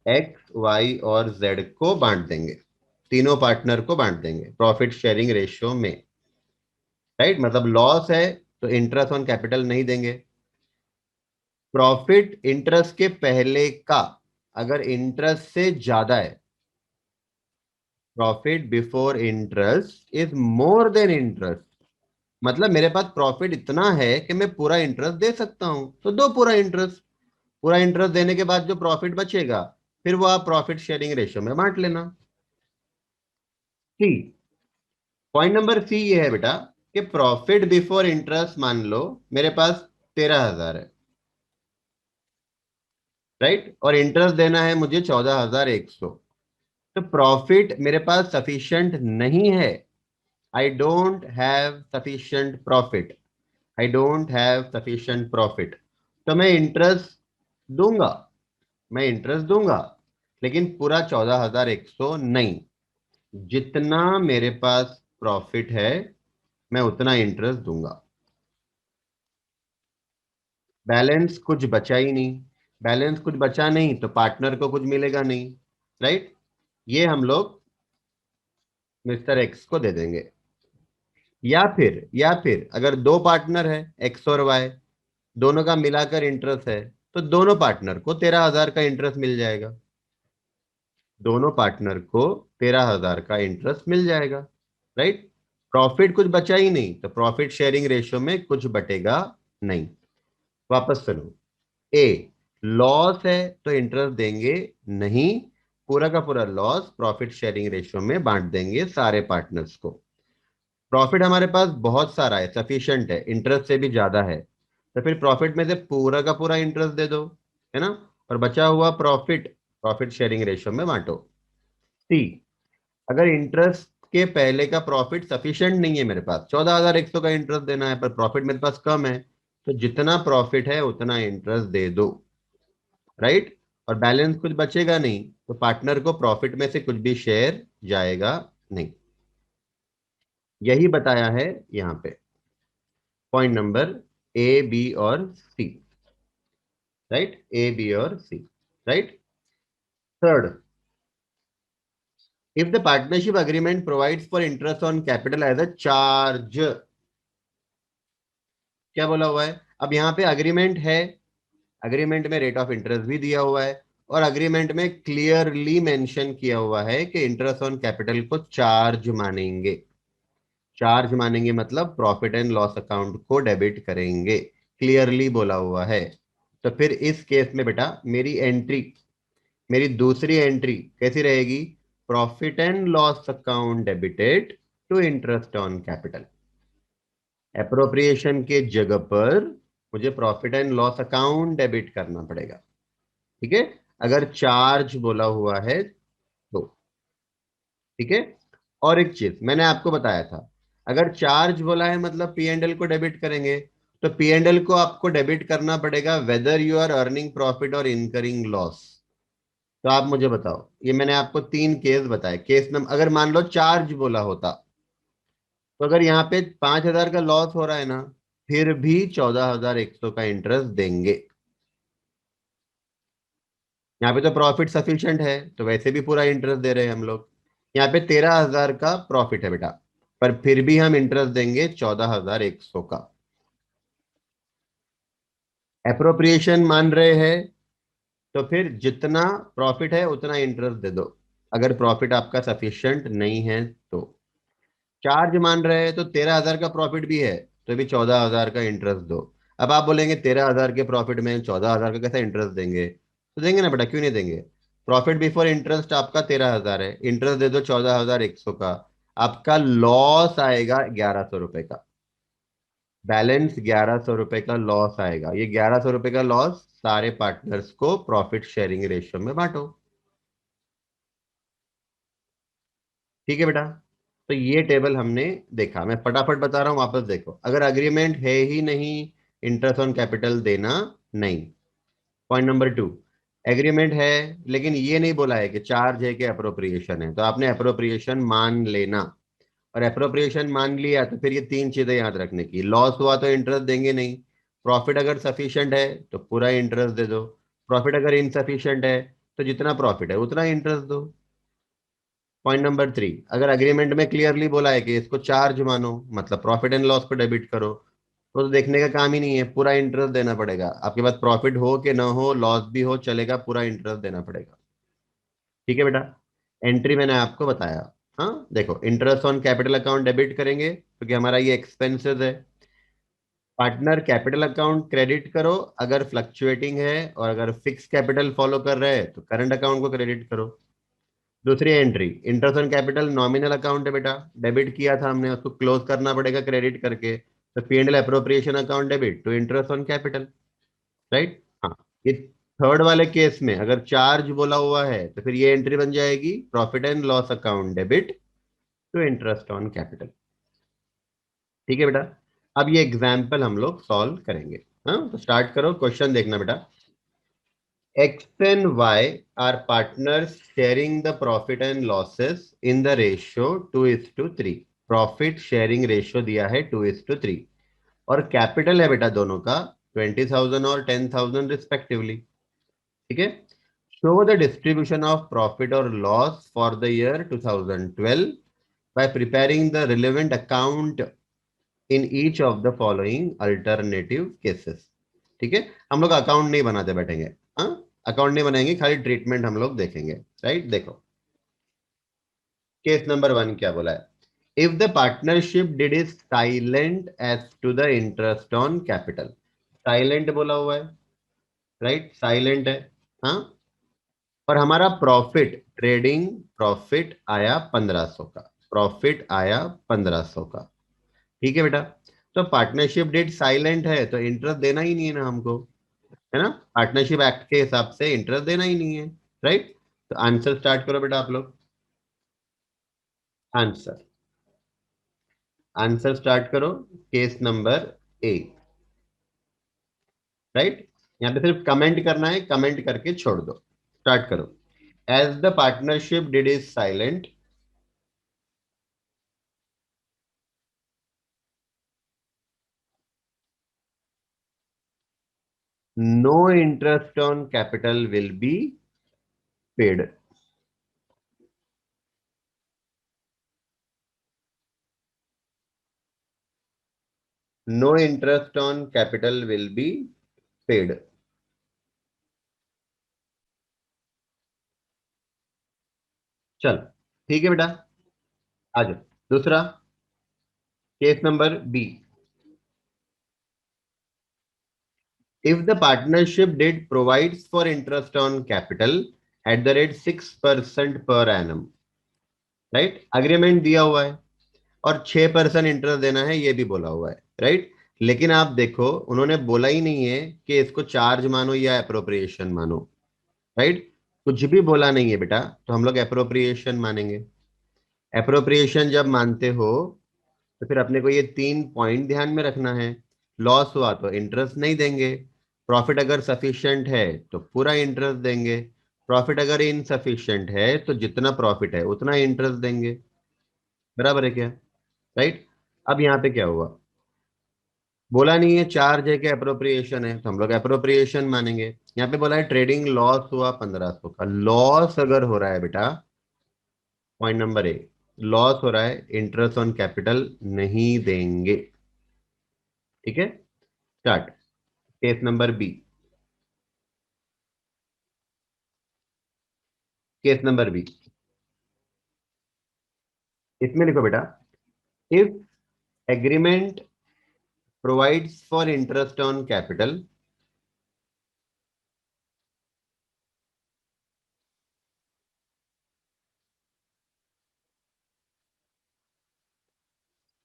एक्स वाई और जेड को बांट देंगे, तीनों पार्टनर को बांट देंगे प्रॉफिट शेयरिंग रेशियो में, राइट। मतलब लॉस है तो इंटरेस्ट ऑन कैपिटल नहीं देंगे। प्रॉफिट इंटरेस्ट के पहले का अगर इंटरेस्ट से ज्यादा है, profit before interest is more than interest, मतलब मेरे पास प्रॉफिट इतना है कि मैं पूरा इंटरेस्ट दे सकता हूं, तो दो पूरा इंटरेस्ट। पूरा इंटरेस्ट देने के बाद जो प्रॉफिट बचेगा, फिर वो आप प्रॉफिट शेयरिंग रेशियो में बांट लेना। सी, पॉइंट नंबर सी ये है बेटा कि प्रॉफिट बिफोर इंटरेस्ट, मान लो मेरे पास 13,000 है, राइट, और इंटरेस्ट देना है मुझे 14,100, तो प्रॉफिट मेरे पास सफिशिएंट नहीं है। I don't have sufficient profit, I don't have sufficient profit, तो मैं इंटरेस्ट दूंगा, मैं इंटरेस्ट दूंगा, लेकिन पूरा 14,100 नहीं। जितना मेरे पास प्रॉफिट है मैं उतना इंटरेस्ट दूंगा। बैलेंस कुछ बचा ही नहीं, बैलेंस कुछ बचा नहीं तो पार्टनर को कुछ मिलेगा नहीं, राइट। ये हम लोग मिस्टर एक्स को दे देंगे। या फिर अगर दो पार्टनर है एक्स और वाई, दोनों का मिलाकर इंटरेस्ट है, तो दोनों पार्टनर को 13,000 का इंटरेस्ट मिल जाएगा, दोनों पार्टनर को 13,000 का इंटरेस्ट मिल जाएगा, राइट। प्रॉफिट कुछ बचा ही नहीं तो प्रॉफिट शेयरिंग रेशियो में कुछ बटेगा नहीं। वापस सुनो, ए, लॉस है तो इंटरेस्ट देंगे नहीं, पूरा का पूरा लॉस प्रॉफिट शेयरिंग रेशियो में बांट देंगे सारे पार्टनर्स को। प्रॉफिट हमारे पास बहुत सारा है, सफिशिएंट है, इंटरेस्ट से भी ज्यादा है, तो फिर प्रॉफिट में से पूरा का पूरा इंटरेस्ट दे दो, है ना, और बचा हुआ प्रॉफिट प्रॉफिट शेयरिंग रेशियो में बांटो। सी, अगर इंटरेस्ट के पहले का प्रॉफिट सफिशिएंट नहीं है, मेरे पास 14,100 का इंटरेस्ट देना है पर प्रॉफिट मेरे पास कम है, तो जितना प्रॉफिट है उतना इंटरेस्ट दे दो, राइट। और बैलेंस कुछ बचेगा नहीं, तो पार्टनर को प्रॉफिट में से कुछ भी शेयर जाएगा नहीं। यही बताया है यहां पे पॉइंट नंबर ए, बी और सी। राइट, ए, बी और C. Right. Third, if the partnership agreement provides for interest on capital as a charge, क्या बोला हुआ है? अब यहाँ पे अग्रीमेंट है, अग्रीमेंट में रेट ऑफ इंटरेस्ट भी दिया हुआ है और अग्रीमेंट में क्लियरली मेंशन किया हुआ है कि इंटरेस्ट ऑन कैपिटल को चार्ज मानेंगे। चार्ज मानेंगे मतलब प्रॉफिट एंड लॉस अकाउंट को डेबिट करेंगे, क्लियरली बोला हुआ है। तो फिर इस केस में बेटा मेरी एंट्री, मेरी दूसरी एंट्री कैसी रहेगी? Profit and loss account debited to interest on capital. Appropriation के जगह पर मुझे profit and loss account debit करना पड़ेगा। ठीक है, अगर चार्ज बोला हुआ है तो। ठीक है, और एक चीज मैंने आपको बताया था, अगर चार्ज बोला है मतलब पी एंड एल को डेबिट करेंगे, तो पी एंड एल को आपको डेबिट करना पड़ेगा whether you are earning profit और इनकरिंग लॉस। तो आप मुझे बताओ, ये मैंने आपको 3 केस बताए। केस नंबर, अगर मान लो चार्ज बोला होता, तो अगर यहाँ पे 5,000 का लॉस हो रहा है ना, फिर भी 14,100 का इंटरेस्ट देंगे। यहाँ पे तो प्रॉफिट सफिशिएंट है, तो वैसे भी पूरा इंटरेस्ट दे रहे हैं हम लोग। यहाँ पे 13,000 का प्रॉफिट है बेटा, पर फिर भी हम इंटरेस्ट देंगे 14,100 का। एप्रोप्रिएशन मान रहे हैं, तो फिर जितना प्रॉफिट है उतना इंटरेस्ट दे दो, अगर प्रॉफिट आपका सफिशिएंट नहीं है तो। चार्ज मान रहे हैं तो 13,000 का प्रॉफिट भी है, तो भी 14,000 का इंटरेस्ट दो। अब आप बोलेंगे 13,000 के प्रॉफिट में 14,000 का कैसा इंटरेस्ट देंगे? तो देंगे ना बेटा, क्यों नहीं देंगे? प्रॉफिट बिफोर इंटरेस्ट आपका 13,000 है, इंटरेस्ट दे दो 14,100 का, आपका लॉस आएगा 1,100 रुपए का। बैलेंस 1,100 रुपए का लॉस आएगा। ये 1,100 रुपए का लॉस सारे पार्टनर्स को प्रॉफिट शेयरिंग रेशियो में बांटो। ठीक है बेटा, तो ये टेबल हमने देखा, मैं फटाफट बता रहा हूं, वापस देखो। अगर अग्रीमेंट है ही नहीं इंटरेस्ट ऑन कैपिटल देना, नहीं। पॉइंट नंबर 2, एग्रीमेंट है लेकिन ये नहीं बोला है कि चार्ज है कि अप्रोप्रिएशन है, तो आपने अप्रोप्रिएशन मान लेना। और अप्रोप्रिएशन मान लिया तो फिर ये 3 चीजें याद रखने की, लॉस हुआ तो इंटरेस्ट देंगे नहीं, प्रॉफिट अगर सफिशिएंट है तो पूरा इंटरेस्ट दे दो, प्रॉफिट अगर इनसफिशिएंट है तो जितना प्रॉफिट है उतना इंटरेस्ट दो। पॉइंट नंबर 3, अगर अग्रीमेंट में क्लियरली बोला है कि इसको चार्ज मानो मतलब प्रॉफिट एंड लॉस को डेबिट करो, तो देखने का काम ही नहीं है, पूरा इंटरेस्ट देना पड़ेगा। आपके पास प्रॉफिट हो कि ना हो, लॉस भी हो चलेगा, पूरा इंटरेस्ट देना पड़ेगा। ठीक है बेटा, एंट्री मैंने आपको बताया। हाँ देखो, interest on capital account debit करेंगे क्योंकि हमारा ये एक्सपेंसेस है। पार्टनर कैपिटल अकाउंट क्रेडिट करो अगर फ्लक्चुएटिंग है, और अगर फिक्स कैपिटल फॉलो कर रहे हैं तो करंट अकाउंट को क्रेडिट करो। दूसरी entry, interest on capital nominal account है बेटा, डेबिट किया था हमने, उसको क्लोज करना पड़ेगा क्रेडिट करके, तो P and L appropriation account debit to interest on capital. Right. हाँ, ये थर्ड वाले केस में अगर चार्ज बोला हुआ है तो फिर ये एंट्री बन जाएगी profit and loss account debit to interest on capital. ठीक है बेटा, अब ये एग्जाम्पल हम लोग सॉल्व करेंगे। हाँ, तो स्टार्ट करो, क्वेश्चन देखना बेटा। X and Y are partners sharing the profit and losses in the ratio 2:3। Profit sharing ratio दिया है 2:3, और कैपिटल है बेटा दोनों का 20,000 और 10,000 रिस्पेक्टिवली। ठीक है, show the distribution of profit और loss for the year 2012 by preparing the relevant account in each of the following alternative cases। ठीक है, हम लोग अकाउंट नहीं बनाते बैठेंगे। हाँ, अकाउंट नहीं बनाएंगे, खाली ट्रीटमेंट हम लोग देखेंगे। राइट, देखो केस नंबर 1 क्या बोला है। If the partnership deed is silent as to the interest on capital, silent बोला हुआ है। राइट, साइलेंट है। हाँ, और हमारा प्रॉफिट, ट्रेडिंग प्रॉफिट आया 1,500 का, प्रॉफिट आया 1,500 का। ठीक है बेटा, तो पार्टनरशिप डेट साइलेंट है तो इंटरेस्ट देना ही नहीं है ना हमको, है ना, पार्टनरशिप एक्ट के हिसाब से इंटरेस्ट देना ही नहीं है। राइट, तो आंसर स्टार्ट करो बेटा आप लोग। आंसर, आंसर स्टार्ट करो, केस नंबर ए। राइट, यहाँ पे सिर्फ कमेंट करना है, कमेंट करके छोड़ दो। स्टार्ट करो। As the partnership deed is silent, no interest on capital will be paid. No interest on capital will be paid. चल ठीक है बेटा, आ जाओ। दूसरा case number B. If the partnership did provides for interest on capital at the rate 6% per annum, right? Agreement दिया हुआ है और 6% इंटरेस्ट देना है, ये भी बोला हुआ है, राइट? लेकिन आप देखो उन्होंने बोला ही नहीं है कि इसको चार्ज मानो या अप्रोप्रिएशन मानो, राइट? कुछ भी बोला नहीं है बेटा, तो हम लोग अप्रोप्रिएशन मानेंगे। अप्रोप्रिएशन जब मानते हो तो फिर अपने को ये 3 पॉइंट ध्यान में रखना है। लॉस हुआ तो इंटरेस्ट नहीं देंगे, प्रॉफिट अगर सफिशिएंट है तो पूरा इंटरेस्ट देंगे, प्रॉफिट अगर इनसफिशिएंट है तो जितना प्रॉफिट है उतना इंटरेस्ट देंगे। बराबर है क्या? राइट। अब यहाँ पे क्या हुआ, बोला नहीं है चार्ज है कि अप्रोप्रिएशन है, तो हम लोग अप्रोप्रिएशन मानेंगे। यहाँ पे बोला है ट्रेडिंग लॉस हुआ 1500 का। लॉस अगर हो रहा है बेटा, पॉइंट नंबर ए, लॉस हो रहा है, इंटरेस्ट ऑन कैपिटल नहीं देंगे। ठीक है, start. Case number B. Case number B, इसमें लिखो बेटा, if agreement provides for interest on capital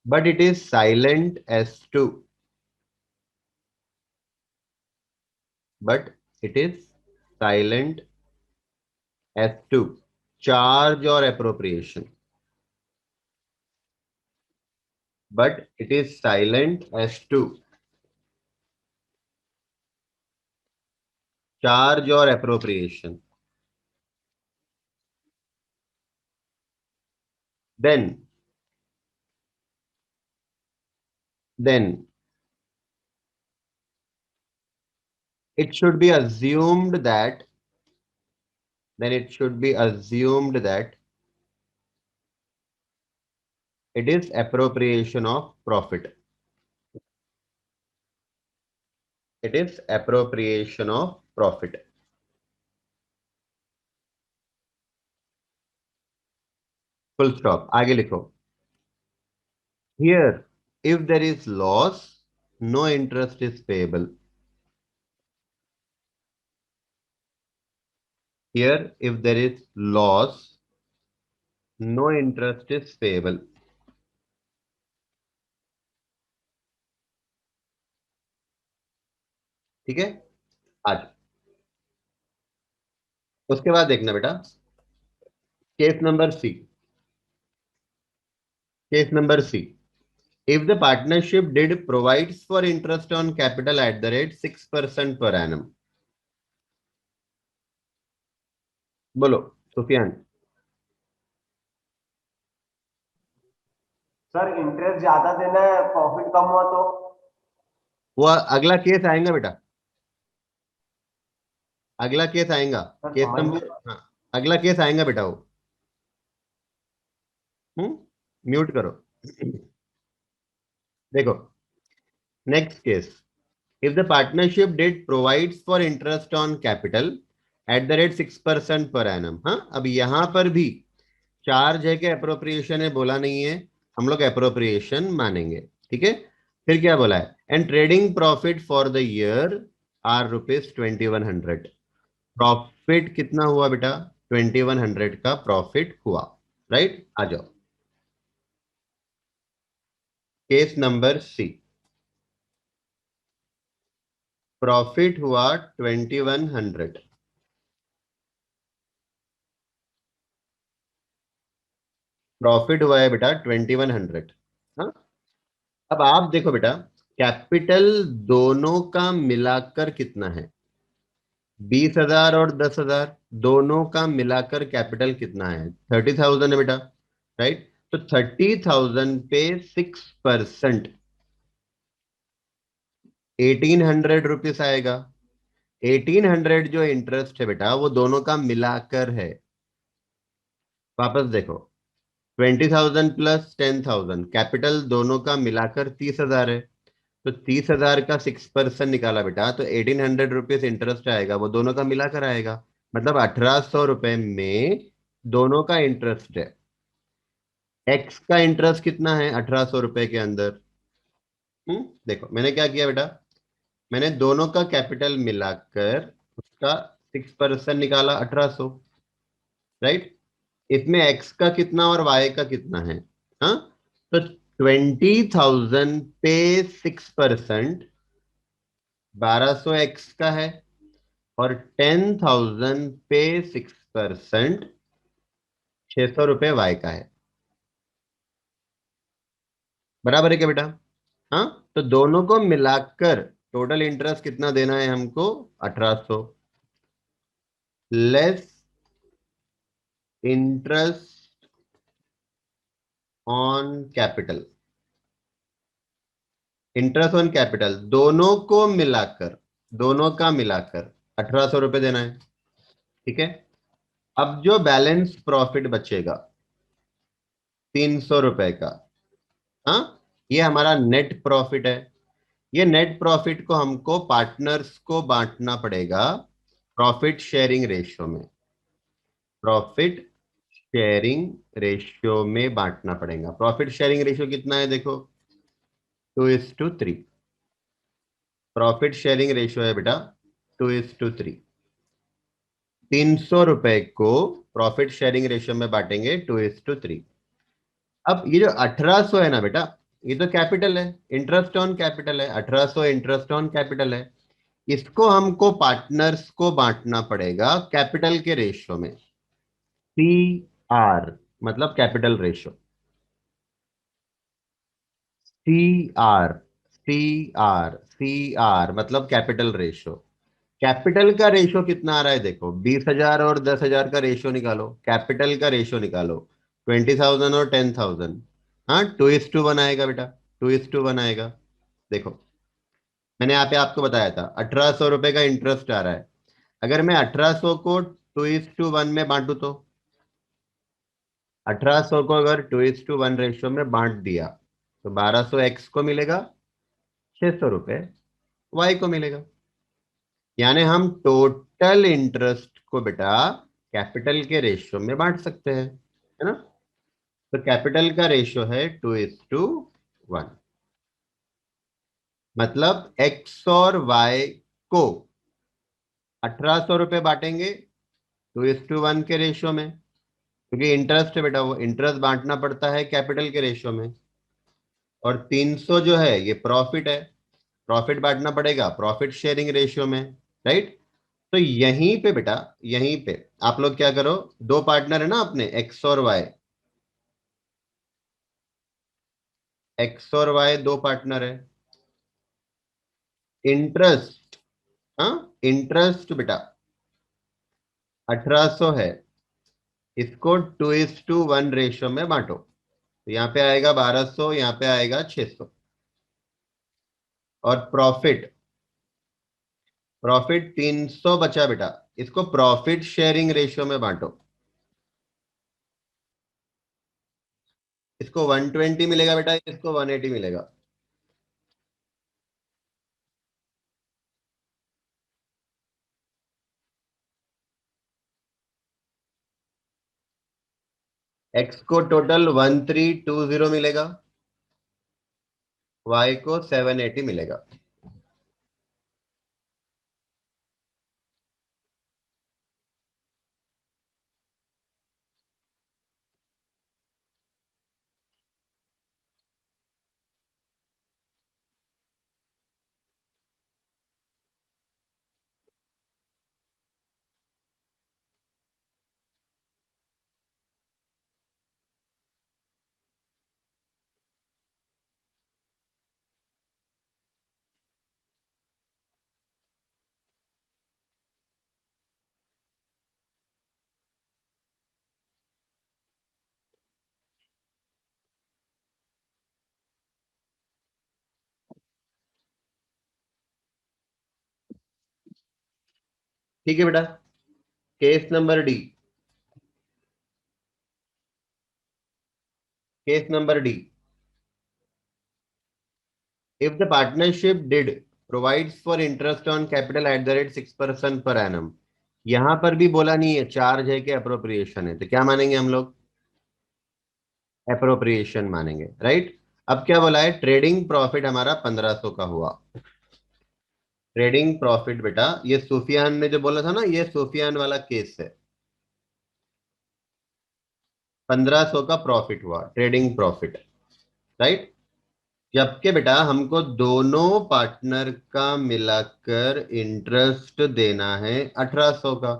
but it is silent as to, but it is silent as to charge or appropriation, but it is silent as to charge or appropriation, then it should be assumed that, then it should be assumed that it is appropriation of profit. It is appropriation of profit. Full stop. आगे लिखो, here if there is loss no interest is payable. Here if there is loss no interest is payable. ठीक है, आज उसके बाद देखना बेटा, case number C. Case number C, if the partnership did provides for interest on capital at the rate 6% per annum. बोलो सुफियान। सर इंटरेस्ट ज्यादा देना है, प्रॉफिट कम हुआ तो? वो अगला केस आएगा बेटा, अगला केस आएगा, केस नंबर, हाँ अगला केस आएगा बेटा वो। म्यूट करो। देखो next case, if the partnership did provides for interest on capital at the rate 6% per annum. हाँ, अब यहां पर भी चार्ज है कि अप्रोप्रिएशन है बोला नहीं है, हम लोग अप्रोप्रिएशन मानेंगे। ठीक है, फिर क्या बोला है, and trading profit for the year are ₹2100। Profit कितना हुआ बेटा, 2100 का प्रॉफिट हुआ, राइट? आ जाओ केस नंबर सी। प्रॉफिट हुआ 2100, प्रॉफिट हुआ है बेटा 2100। हाँ, अब आप देखो बेटा, कैपिटल दोनों का मिलाकर कितना है, 20,000 और 10,000 दोनों का मिलाकर कैपिटल कितना है? 30,000 है बेटा, राइट? तो 30,000 पे 6% 1,800 रुपीज आएगा। 1,800 जो इंटरेस्ट है बेटा वो दोनों का मिलाकर है। वापस देखो, 20,000 प्लस 10,000 कैपिटल दोनों का मिलाकर 30,000 है। तो 30,000 का 6% निकाला बेटा, तो 1,800 रुपीज इंटरेस्ट आएगा, वो दोनों का मिलाकर आएगा। मतलब 1,800 रुपए में दोनों का इंटरेस्ट है। एक्स का इंटरेस्ट कितना है 1,800 रुपए के अंदर? देखो मैंने क्या किया बेटा, मैंने दोनों का कैपिटल मिलाकर उसका 6% निकाला, 1,800, राइट? इसमें एक्स का कितना और वाई का कितना है? हाँ, तो 20,000 पे 6% 1,200 एक्स का है, और 10,000 पे 6% 600 रुपए वाई का है। बराबर है क्या बेटा? हाँ, तो दोनों को मिलाकर टोटल इंटरेस्ट कितना देना है हमको? 1,800 less interest on capital. Interest on capital दोनों का मिलाकर 1,800 रुपए देना है। ठीक है, अब जो बैलेंस प्रॉफिट बचेगा 300 रुपए का, हाँ, ये हमारा नेट प्रॉफिट है। ये नेट प्रॉफिट को हमको पार्टनर्स को बांटना पड़ेगा प्रॉफिट शेयरिंग रेशियो में। प्रॉफिट शेयरिंग रेशियो में बांटना पड़ेगा। प्रॉफिट शेयरिंग रेशियो कितना है देखो, 2:3। प्रॉफिट शेयरिंग रेशियो है बेटा 2:3। 300 रुपए को प्रॉफिट शेयरिंग रेशियो में बांटेंगे 2:3। अब ये जो 1,800 है ना बेटा, ये तो कैपिटल है, इंटरेस्ट ऑन कैपिटल है। 1,800 इंटरेस्ट ऑन कैपिटल है। इसको हमको पार्टनर्स को बांटना पड़ेगा कैपिटल के रेशियो में। CR मतलब कैपिटल रेशियो। CR CR मतलब कैपिटल रेशियो। कैपिटल का रेशियो कितना आ रहा है देखो, 20,000 और 10,000 का रेशियो निकालो, कैपिटल का रेशियो निकालो, 20,000 और 10,000। हाँ, 2:1 आएगा बेटा, 2:1 आएगा। देखो मैंने यहाँ पे आपको बताया था 1,800 रुपए का इंटरेस्ट आ रहा है। अगर मैं 1,800 को 2:1 में बांटू तो 1,800 को अगर 2:1 रेशियो में बांट दिया तो 1,200 एक्स को मिलेगा, 600 रुपए वाई को मिलेगा। यानी हम टोटल इंटरेस्ट को बेटा कैपिटल के रेशियो में बांट सकते हैं, है ना? तो कैपिटल का रेशियो है 2:1। मतलब एक्स और वाई को 1,800 रुपए बांटेंगे 2:1 के रेशियो में, क्योंकि इंटरेस्ट है बेटा, वो इंटरेस्ट बांटना पड़ता है कैपिटल के रेशियो में। और 300 जो है ये प्रॉफिट है, प्रॉफिट बांटना पड़ेगा प्रॉफिट शेयरिंग रेशियो में, राइट? तो यहीं पे बेटा, यहीं पे आप लोग क्या करो, दो पार्टनर है ना अपने, एक्स और वाई। एक्स और वाई दो पार्टनर है। इंटरेस्ट, हाँ, इंटरेस्ट बेटा 1,800 है, इसको 2:1 रेशियो में बांटो, तो यहाँ पे आएगा 1,200, यहाँ पे आएगा 600। और प्रॉफिट, प्रॉफिट 300 बचा बेटा, इसको प्रॉफिट शेयरिंग रेशियो में बांटो। इसको 120 मिलेगा बेटा, इसको 180 मिलेगा। एक्स को टोटल 1,320 मिलेगा, वाई को 780 मिलेगा। ठीक है बेटा। Case number D, case number D, if the partnership did provides for interest on capital at the rate 6% per annum, यहां पर भी बोला नहीं है चार्ज है कि अप्रोप्रिएशन है, तो क्या मानेंगे हम लोग? अप्रोप्रिएशन मानेंगे, राइट। अब क्या बोला है? ट्रेडिंग प्रॉफिट हमारा 1500 का हुआ। ट्रेडिंग प्रॉफिट बेटा, ये सुफियान ने जो बोला था ना, ये सुफियान वाला केस है। 1500 का प्रॉफिट हुआ, ट्रेडिंग प्रॉफिट, राइट। जबकि बेटा हमको दोनों पार्टनर का मिलाकर इंटरेस्ट देना है 1800 का।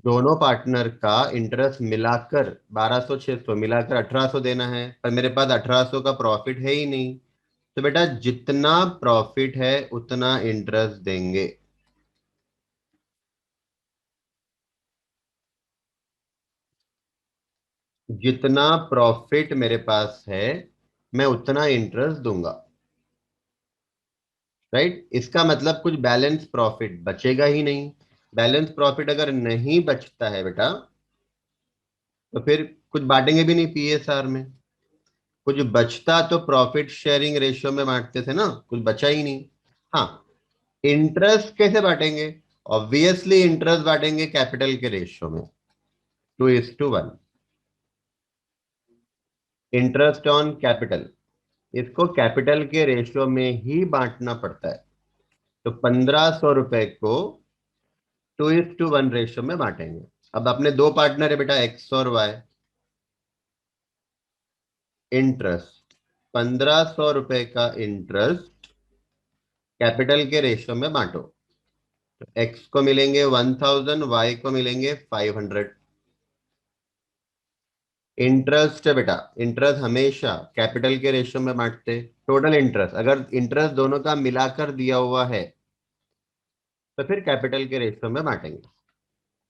दोनों पार्टनर का इंटरेस्ट मिलाकर 1200 600 मिलाकर 1800 देना है, पर मेरे पास 1800 का प्रॉफिट है ही नहीं। तो बेटा जितना प्रॉफिट है उतना इंटरेस्ट देंगे। जितना प्रॉफिट मेरे पास है मैं उतना इंटरेस्ट दूंगा, राइट। इसका मतलब कुछ बैलेंस प्रॉफिट बचेगा ही नहीं। बैलेंस प्रॉफिट अगर नहीं बचता है बेटा तो फिर कुछ बांटेंगे भी नहीं पीएसआर में। कुछ बचता तो प्रॉफिट शेयरिंग रेशियो में बांटते थे ना, कुछ बचा ही नहीं। हाँ, इंटरेस्ट कैसे बांटेंगे? ऑब्वियसली इंटरेस्ट बांटेंगे कैपिटल के रेशियो में, 2:1। इंटरेस्ट ऑन कैपिटल, इसको कैपिटल के रेशियो में ही बांटना पड़ता है। तो 1500 रुपए को 2:1 रेशियो में बांटेंगे। अब अपने दो पार्टनर है बेटा, एक्स और वाई। इंटरेस्ट 1500 रुपए का इंटरेस्ट कैपिटल के रेशियो में बांटो। तो एक्स को मिलेंगे 1000, वाई को मिलेंगे 500। इंटरेस्ट है बेटा, इंटरेस्ट हमेशा कैपिटल के रेशियो में बांटते। टोटल इंटरेस्ट, अगर इंटरेस्ट दोनों का मिलाकर दिया हुआ है तो फिर कैपिटल के रेशियो में बांटेंगे,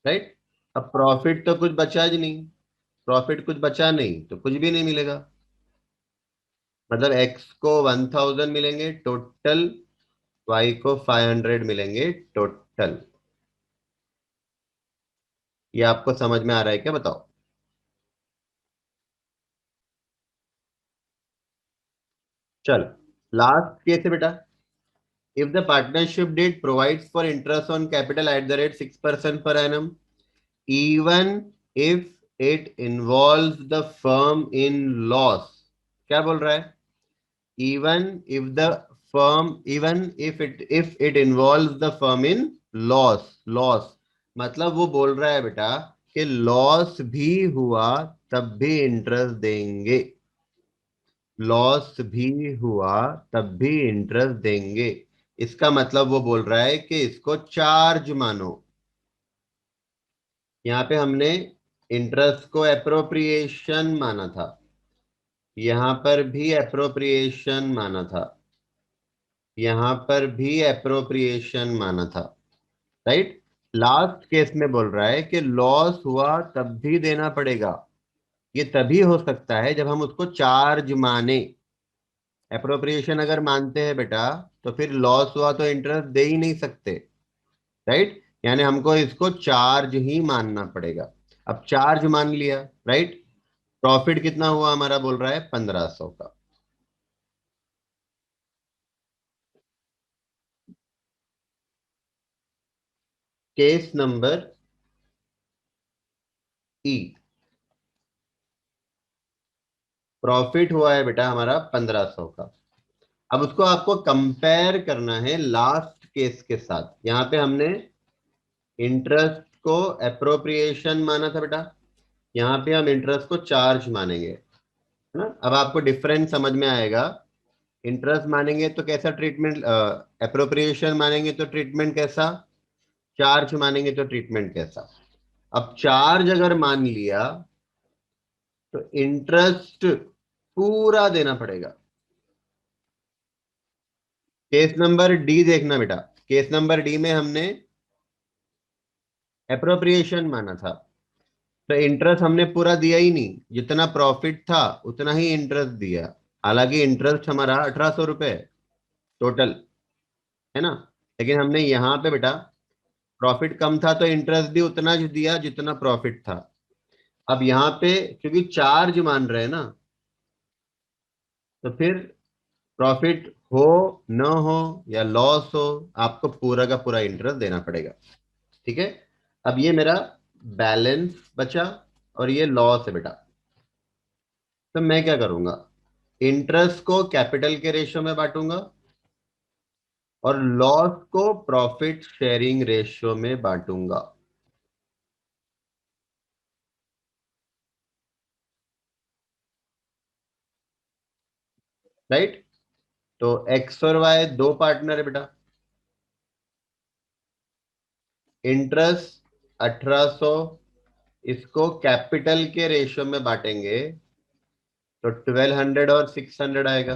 राइट। अब प्रॉफिट तो कुछ बचा ही नहीं, प्रॉफिट कुछ बचा नहीं तो कुछ भी नहीं मिलेगा। मतलब एक्स को 1000 मिलेंगे टोटल, वाई को 500 मिलेंगे टोटल। ये आपको समझ में आ रहा है क्या? बताओ। चलो लास्ट केस है बेटा। If the partnership did provides for interest on capital at the rate 6% per annum, even if it involves the firm in loss। क्या बोल रहा है? even if the firm, even if it involves the firm in loss मतलब वो बोल रहा है बेटा कि लॉस भी हुआ तब भी इंटरेस्ट देंगे। लॉस भी हुआ तब भी इंटरेस्ट देंगे। इसका मतलब वो बोल रहा है कि इसको चार्ज मानो। यहाँ पे हमने इंटरेस्ट को एप्रोप्रिएशन माना था, यहां पर भी एप्रोप्रिएशन माना था, यहां पर भी एप्रोप्रिएशन माना था, राइट। लास्ट केस में बोल रहा है कि लॉस हुआ तब भी देना पड़ेगा। ये तभी हो सकता है जब हम उसको चार्ज माने। एप्रोप्रिएशन अगर मानते हैं बेटा तो फिर लॉस हुआ तो इंटरेस्ट दे ही नहीं सकते, राइट। यानी हमको इसको चार्ज ही मानना पड़ेगा। अब चार्ज मान लिया, राइट। प्रॉफिट कितना हुआ हमारा? बोल रहा है 1500 का। केस नंबर ई, प्रॉफिट हुआ है बेटा हमारा 1500 का। अब उसको आपको कंपेयर करना है लास्ट केस के साथ। यहां पे हमने इंटरेस्ट को एप्रोप्रिएशन माना था बेटा, यहां पे हम इंटरेस्ट को चार्ज मानेंगे, है ना। अब आपको डिफरेंस समझ में आएगा। इंटरेस्ट मानेंगे तो कैसा ट्रीटमेंट, एप्रोप्रिएशन मानेंगे तो ट्रीटमेंट कैसा, चार्ज मानेंगे तो ट्रीटमेंट कैसा। अब चार्ज अगर मान लिया तो इंटरेस्ट पूरा देना पड़ेगा। केस नंबर डी देखना बेटा, केस नंबर डी में हमने एप्रोप्रिएशन माना था, तो इंटरेस्ट हमने पूरा दिया ही नहीं, जितना प्रॉफिट था उतना ही इंटरेस्ट दिया। हालांकि इंटरेस्ट हमारा 1800 रुपए टोटल, है ना। लेकिन हमने यहाँ पे बेटा प्रॉफिट कम था तो इंटरेस्ट भी उतना ही दिया जितना प्रॉफिट था। अब यहाँ पे क्योंकि चार्ज मान रहे हैं ना, तो फिर प्रॉफिट हो न हो या लॉस हो, आपको पूरा का पूरा इंटरेस्ट देना पड़ेगा। ठीक है, अब ये मेरा बैलेंस बचा और ये लॉस है बेटा। तो मैं क्या करूंगा, इंटरेस्ट को कैपिटल के रेशियो में बांटूंगा और लॉस को प्रॉफिट शेयरिंग रेशियो में बांटूंगा। राइट, तो एक्स और वाई दो पार्टनर है बेटा। इंटरेस्ट 1800, इसको कैपिटल के रेशियो में बांटेंगे तो 1200 और 600 आएगा।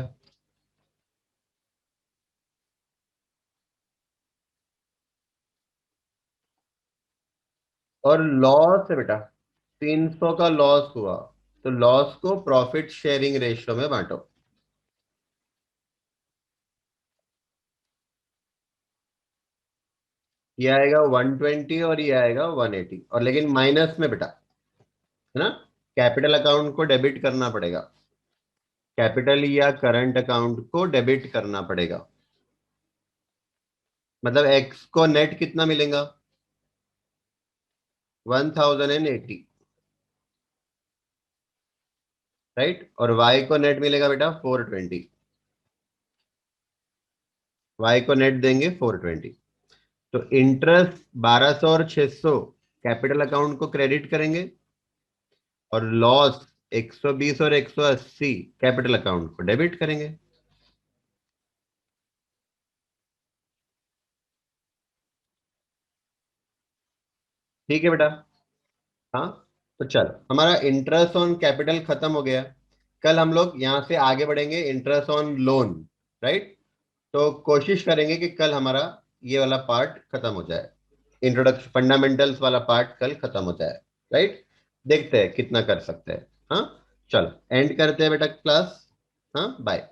और लॉस है बेटा, 300 का लॉस हुआ तो लॉस को प्रॉफिट शेयरिंग रेशियो में बांटो। ये आएगा 120 और ये आएगा 180, और लेकिन माइनस में बेटा, है ना, कैपिटल अकाउंट को डेबिट करना पड़ेगा। कैपिटल या करंट अकाउंट को डेबिट करना पड़ेगा। मतलब एक्स को नेट कितना मिलेगा, 1080। राइट, और वाई को नेट मिलेगा बेटा 420। वाई को नेट देंगे 420। तो इंटरेस्ट 1200 और 600 कैपिटल अकाउंट को क्रेडिट करेंगे और लॉस 120 और 180 कैपिटल अकाउंट को डेबिट करेंगे। ठीक है बेटा। हाँ, तो चल हमारा इंटरेस्ट ऑन कैपिटल खत्म हो गया। कल हम लोग यहां से आगे बढ़ेंगे इंटरेस्ट ऑन लोन। राइट, तो कोशिश करेंगे कि कल हमारा ये वाला पार्ट खत्म हो जाए, इंट्रोडक्शन फंडामेंटल्स वाला पार्ट कल खत्म हो जाए। राइट, देखते हैं कितना कर सकते हैं। हाँ, चलो एंड करते हैं बेटा क्लास। हाँ, बाय।